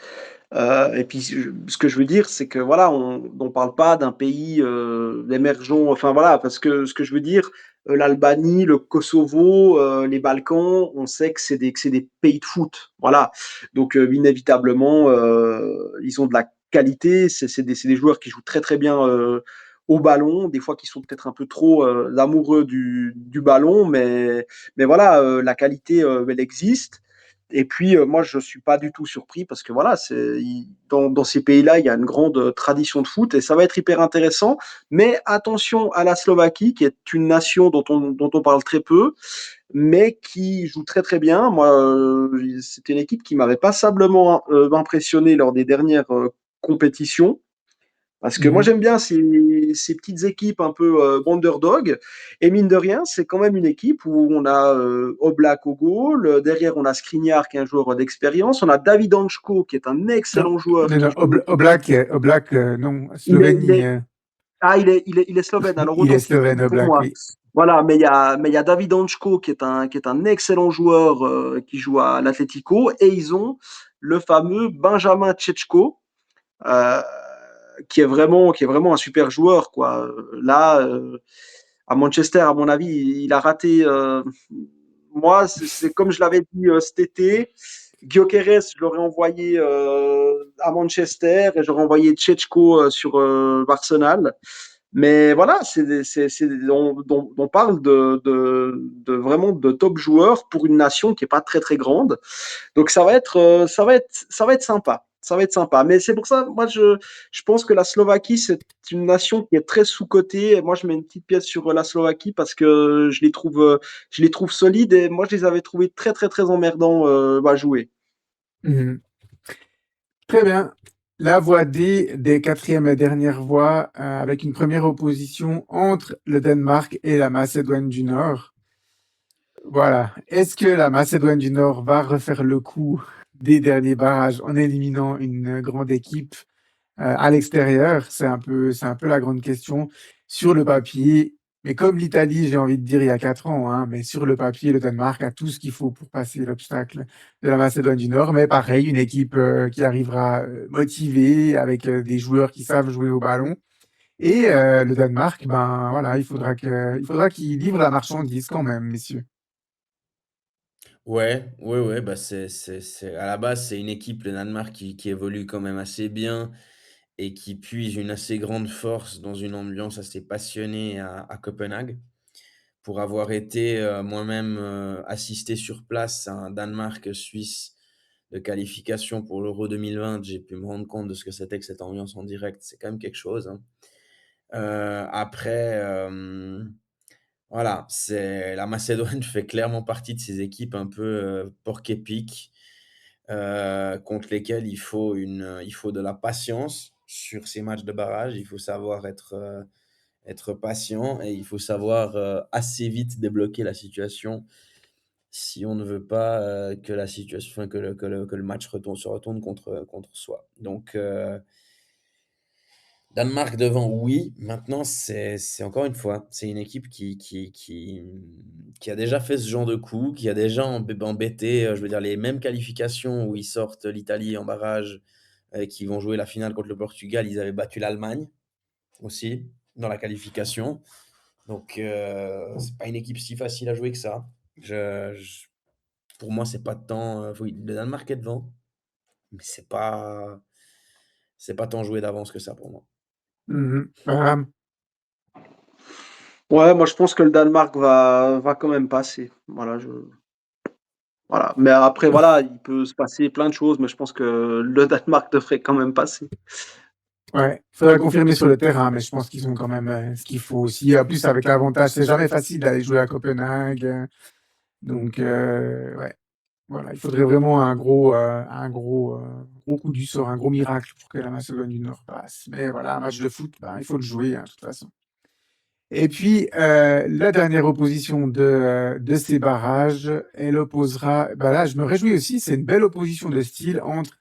Et puis, ce que je veux dire, c'est que voilà, on parle pas d'un pays émergent. Enfin voilà, parce que ce que je veux dire, l'Albanie, le Kosovo, les Balkans, on sait que c'est des pays de foot. Voilà. Donc inévitablement, ils ont de la qualité. C'est des joueurs qui jouent très très bien au ballon. Des fois, qui sont peut-être un peu trop amoureux du ballon, mais voilà, la qualité, elle existe. Et puis, moi, je ne suis pas du tout surpris parce que voilà, dans ces pays-là, il y a une grande tradition de foot et ça va être hyper intéressant. Mais attention à la Slovaquie, qui est une nation dont on parle très peu, mais qui joue très très bien. Moi, c'était une équipe qui m'avait passablement impressionné lors des dernières compétitions. Parce que moi, Mhm. j'aime bien ces petites équipes un peu underdog. Et mine de rien, c'est quand même une équipe où on a Oblak au goal. Derrière, on a Skriniar, qui est un joueur d'expérience. On a David Ančko, qui est un Non, excellent joueur non, qui non, joue. Oblak, non, Il Slovénie, est, il est slovène, alors il est autant slovène, pour Oblak, moi. oui. Voilà, mais il y a David Ančko, qui est un excellent joueur qui joue à l'Atlético. Et ils ont le fameux Benjamin Tchechko, euh, qui est vraiment un super joueur, quoi. Là, à Manchester, à mon avis, il a raté. Moi, c'est comme je l'avais dit cet été. Gyökeres, je l'aurais envoyé à Manchester et j'aurais envoyé Tchechko sur Arsenal. Mais voilà, on parle de vraiment de top joueurs pour une nation qui n'est pas très très grande. Donc ça va être sympa. Ça va être sympa. Mais c'est pour ça, moi, je pense que la Slovaquie, c'est une nation qui est très sous-cotée. Et moi, je mets une petite pièce sur la Slovaquie parce que je les trouve solides et moi, je les avais trouvés très, très, très emmerdants à jouer. Mhm. Très bien. La voie D des quatrièmes et dernières voies, avec une première opposition entre le Danemark et la Macédoine du Nord. Voilà. Est-ce que la Macédoine du Nord va refaire le coup des derniers barrages en éliminant une grande équipe à l'extérieur? C'est un peu la grande question sur le papier. Mais comme l'Italie, j'ai envie de dire il y a 4 ans, hein, mais sur le papier, le Danemark a tout ce qu'il faut pour passer l'obstacle de la Macédoine du Nord. Mais pareil, une équipe qui arrivera motivée, avec des joueurs qui savent jouer au ballon. Et le Danemark, ben voilà, il faudra qu'il livre la marchandise quand même, messieurs. Ouais, ouais, ouais, bah, à la base, c'est une équipe, le Danemark, qui évolue quand même assez bien et qui puise une assez grande force dans une ambiance assez passionnée à Copenhague. Pour avoir été, moi-même, assisté sur place à un Danemark-Suisse de qualification pour l'Euro 2020, j'ai pu me rendre compte de ce que c'était que cette ambiance en direct. C'est quand même quelque chose, hein. Après, voilà, c'est la Macédoine fait clairement partie de ces équipes un peu, porc-épic, contre lesquelles il faut de la patience sur ces matchs de barrage. Il faut savoir être patient et il faut savoir, assez vite débloquer la situation si on ne veut pas, que la situation enfin que le match se retourne contre soi. Donc Danemark devant, oui. Maintenant, c'est encore une fois, c'est une équipe qui a déjà fait ce genre de coup, qui a déjà embêté, je veux dire les mêmes qualifications où ils sortent l'Italie en barrage, qui vont jouer la finale contre le Portugal, ils avaient battu l'Allemagne. aussi dans la qualification. Donc, c'est pas une équipe si facile à jouer que ça. Pour moi, c'est pas tant. Oui, le Danemark est devant, mais c'est pas tant joué d'avance que ça pour moi. Ouais, moi je pense que le Danemark va quand même passer. Voilà. Mais après, voilà, il peut se passer plein de choses, mais je pense que le Danemark devrait quand même passer. Ouais, faudrait confirmer sur le terrain, mais je pense qu'ils ont quand même ce qu'il faut aussi. En plus, avec l'avantage, c'est jamais facile d'aller jouer à Copenhague. Donc, ouais, voilà, il faudrait vraiment gros coup du sort, un gros miracle pour que la Macédoine du Nord passe. Mais voilà, un match de foot, ben, il faut le jouer, hein, de toute façon. Et puis, la dernière opposition de ces barrages, elle opposera. Ben là, je me réjouis aussi, c'est une belle opposition de style entre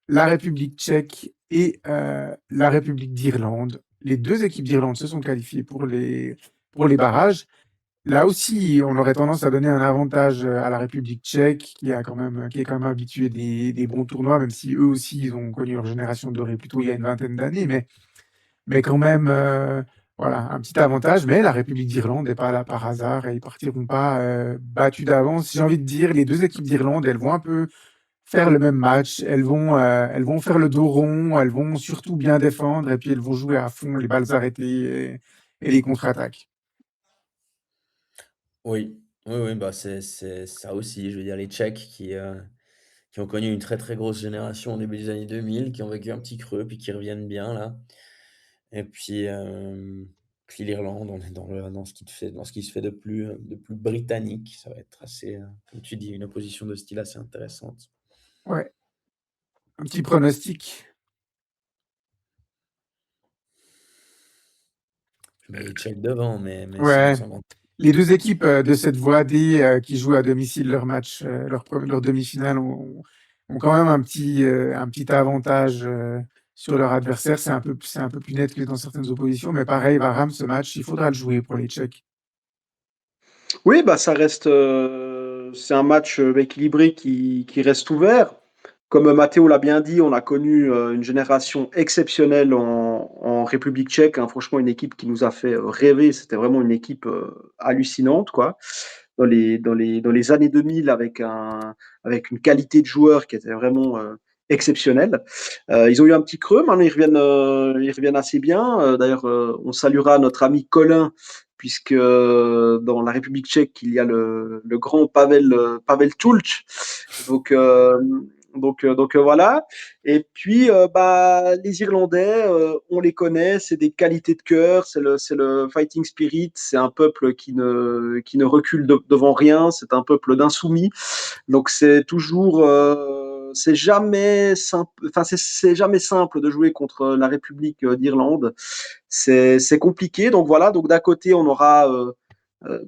la République tchèque et la République d'Irlande. Les deux équipes d'Irlande se sont qualifiées pour les barrages. Là aussi, on aurait tendance à donner un avantage à la République tchèque, qui est quand même habituée des bons tournois, même si eux aussi, ils ont connu leur génération dorée plutôt il y a une vingtaine d'années, mais quand même, voilà, un petit avantage. Mais la République d'Irlande n'est pas là par hasard et ils partiront pas battus d'avance. J'ai envie de dire, les deux équipes d'Irlande, elles vont un peu faire le même match. Elles vont faire le dos rond, elles vont surtout bien défendre et puis elles vont jouer à fond les balles arrêtées et les contre-attaques. Oui, oui, oui, bah c'est ça aussi. Je veux dire, les Tchèques qui ont connu une très très grosse génération au début des années 2000, qui ont vécu un petit creux, puis qui reviennent bien là. Et puis l'Irlande, on est dans ce qui se fait de plus britannique. Ça va être assez, comme tu dis, une opposition de style assez intéressante. Ouais, un petit pronostic. Je mets les Tchèques devant, mais Ouais, sans grand. les deux équipes de cette voie D qui jouent à domicile leur match, leur demi-finale ont quand même un petit avantage sur leur adversaire. C'est un peu plus net que dans certaines oppositions, mais pareil, Varane, ce match, il faudra le jouer pour les Tchèques. Oui, bah ça reste, c'est un match équilibré qui reste ouvert. Comme Matteo l'a bien dit, on a connu une génération exceptionnelle en République tchèque, hein. Franchement, une équipe qui nous a fait rêver. C'était vraiment une équipe hallucinante, quoi. Dans les années 2000, avec une qualité de joueur qui était vraiment exceptionnelle. Ils ont eu un petit creux, maintenant ils reviennent assez bien. D'ailleurs, on saluera notre ami Colin, puisque dans la République tchèque, il y a le grand Pavel Tulch. Donc, voilà. Et puis, bah, les Irlandais, on les connaît, c'est des qualités de cœur, c'est le fighting spirit, c'est un peuple qui ne recule devant rien, c'est un peuple d'insoumis. Donc c'est toujours, c'est jamais simple, enfin c'est jamais simple de jouer contre la République d'Irlande. C'est compliqué. Donc voilà. Donc d'un côté on aura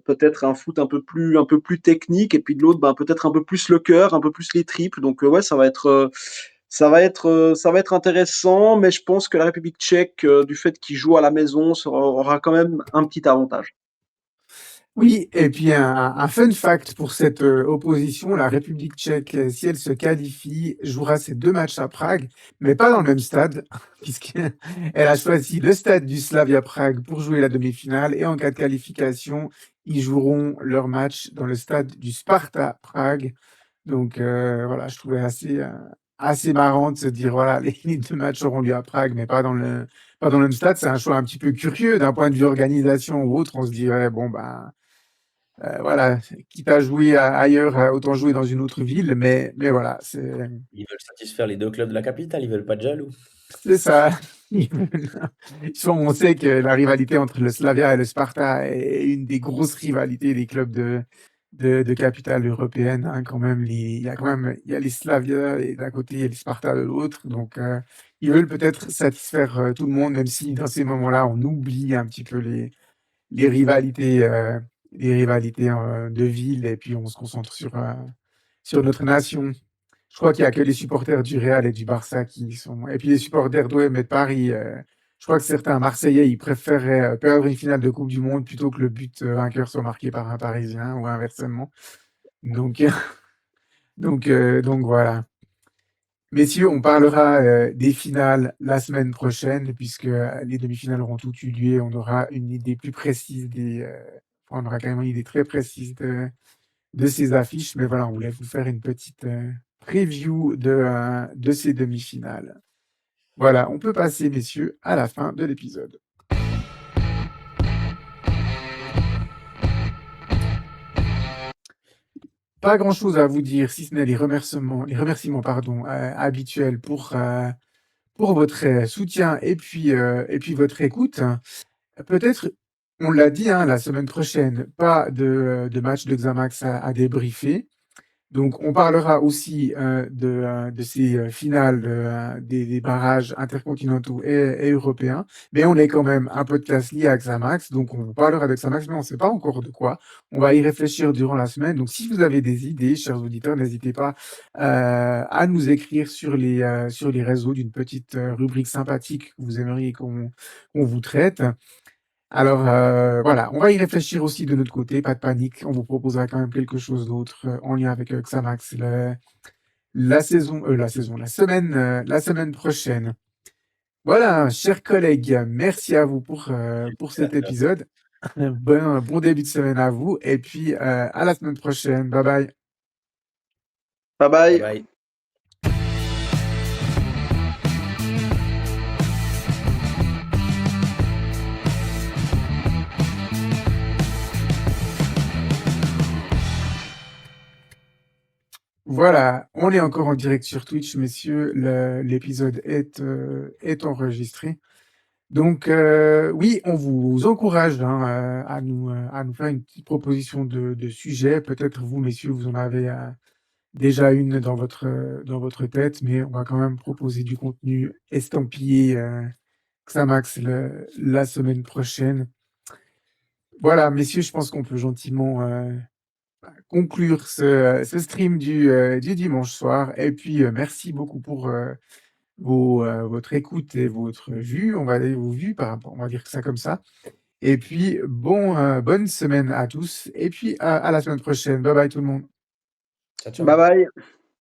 peut-être un foot un peu plus technique, et puis de l'autre, ben, peut-être un peu plus le cœur, un peu plus les tripes. Donc ouais, ça va être intéressant, mais je pense que la République tchèque, du fait qu'il joue à la maison, aura quand même un petit avantage. Oui, et puis un fun fact pour cette opposition, la République tchèque, si elle se qualifie, jouera ses deux matchs à Prague, mais pas dans le même stade, puisqu'elle a choisi le stade du Slavia Prague pour jouer la demi-finale, et en cas de qualification, ils joueront leur match dans le stade du Sparta Prague. Donc voilà, je trouvais assez marrant de se dire, voilà, les deux matchs auront lieu à Prague, mais pas dans le même stade. C'est un choix un petit peu curieux d'un point de vue organisation ou autre. On se dirait, bon, ben voilà, quitte à jouer ailleurs, autant jouer dans une autre ville, mais voilà, Ils veulent satisfaire les deux clubs de la capitale, ils veulent pas de jaloux. c'est ça. On sait que la rivalité entre le Slavia et le Sparta est une des grosses rivalités des clubs de capitale européenne, hein, quand même. Il y a les Slavia d'un côté et les Sparta de l'autre. Donc, ils veulent peut-être satisfaire tout le monde, même si dans ces moments-là, on oublie un petit peu les rivalités, de ville, et puis on se concentre sur notre nation. Je crois qu'il y a que les supporters du Real et du Barça qui sont, et puis les supporters d'OM et de Paris. Je crois que certains Marseillais, ils préféreraient perdre une finale de Coupe du Monde plutôt que le but vainqueur soit marqué par un Parisien ou inversement. Donc, donc voilà. Messieurs, on parlera des finales la semaine prochaine, puisque les demi-finales auront toutes eu lieu. On aura une idée plus précise on aura quand même une idée très précise de ces affiches. Mais voilà, on voulait vous faire une petite preview de ces demi-finales. Voilà, on peut passer, messieurs, à la fin de l'épisode. Pas grand-chose à vous dire, si ce n'est les remerciements habituels pour votre soutien et puis votre écoute. Peut-être, on l'a dit, hein, la semaine prochaine, pas de match de Xamax à débriefer. Donc, on parlera aussi de ces finales des barrages intercontinentaux et européens. Mais on est quand même un podcast lié à Xamax, donc on parlera de Xamax, mais on ne sait pas encore de quoi. On va y réfléchir durant la semaine. Donc, si vous avez des idées, chers auditeurs, n'hésitez pas à nous écrire sur les réseaux d'une petite rubrique sympathique que vous aimeriez qu'on vous traite. Alors voilà, on va y réfléchir aussi de notre côté, pas de panique, on vous proposera quand même quelque chose d'autre en lien avec Xamax la semaine prochaine. Voilà, chers collègues, merci à vous pour cet épisode. Bon début de semaine à vous et puis à la semaine prochaine. Bye bye. Bye Bye bye. bye. Voilà, on est encore en direct sur Twitch, messieurs. L'épisode est enregistré. Donc oui, on vous encourage hein, à nous faire une petite proposition de sujet. Peut-être vous, messieurs, vous en avez déjà une dans votre tête, mais on va quand même proposer du contenu estampillé Xamax la semaine prochaine. Voilà, messieurs, je pense qu'on peut gentiment conclure ce stream du dimanche soir. Et puis, merci beaucoup pour votre écoute et votre vue. On va dire vos vues, on va dire ça comme ça. Et puis, bonne semaine à tous. Et puis, à la semaine prochaine. Bye bye tout le monde. Ciao, ciao. Bye bye.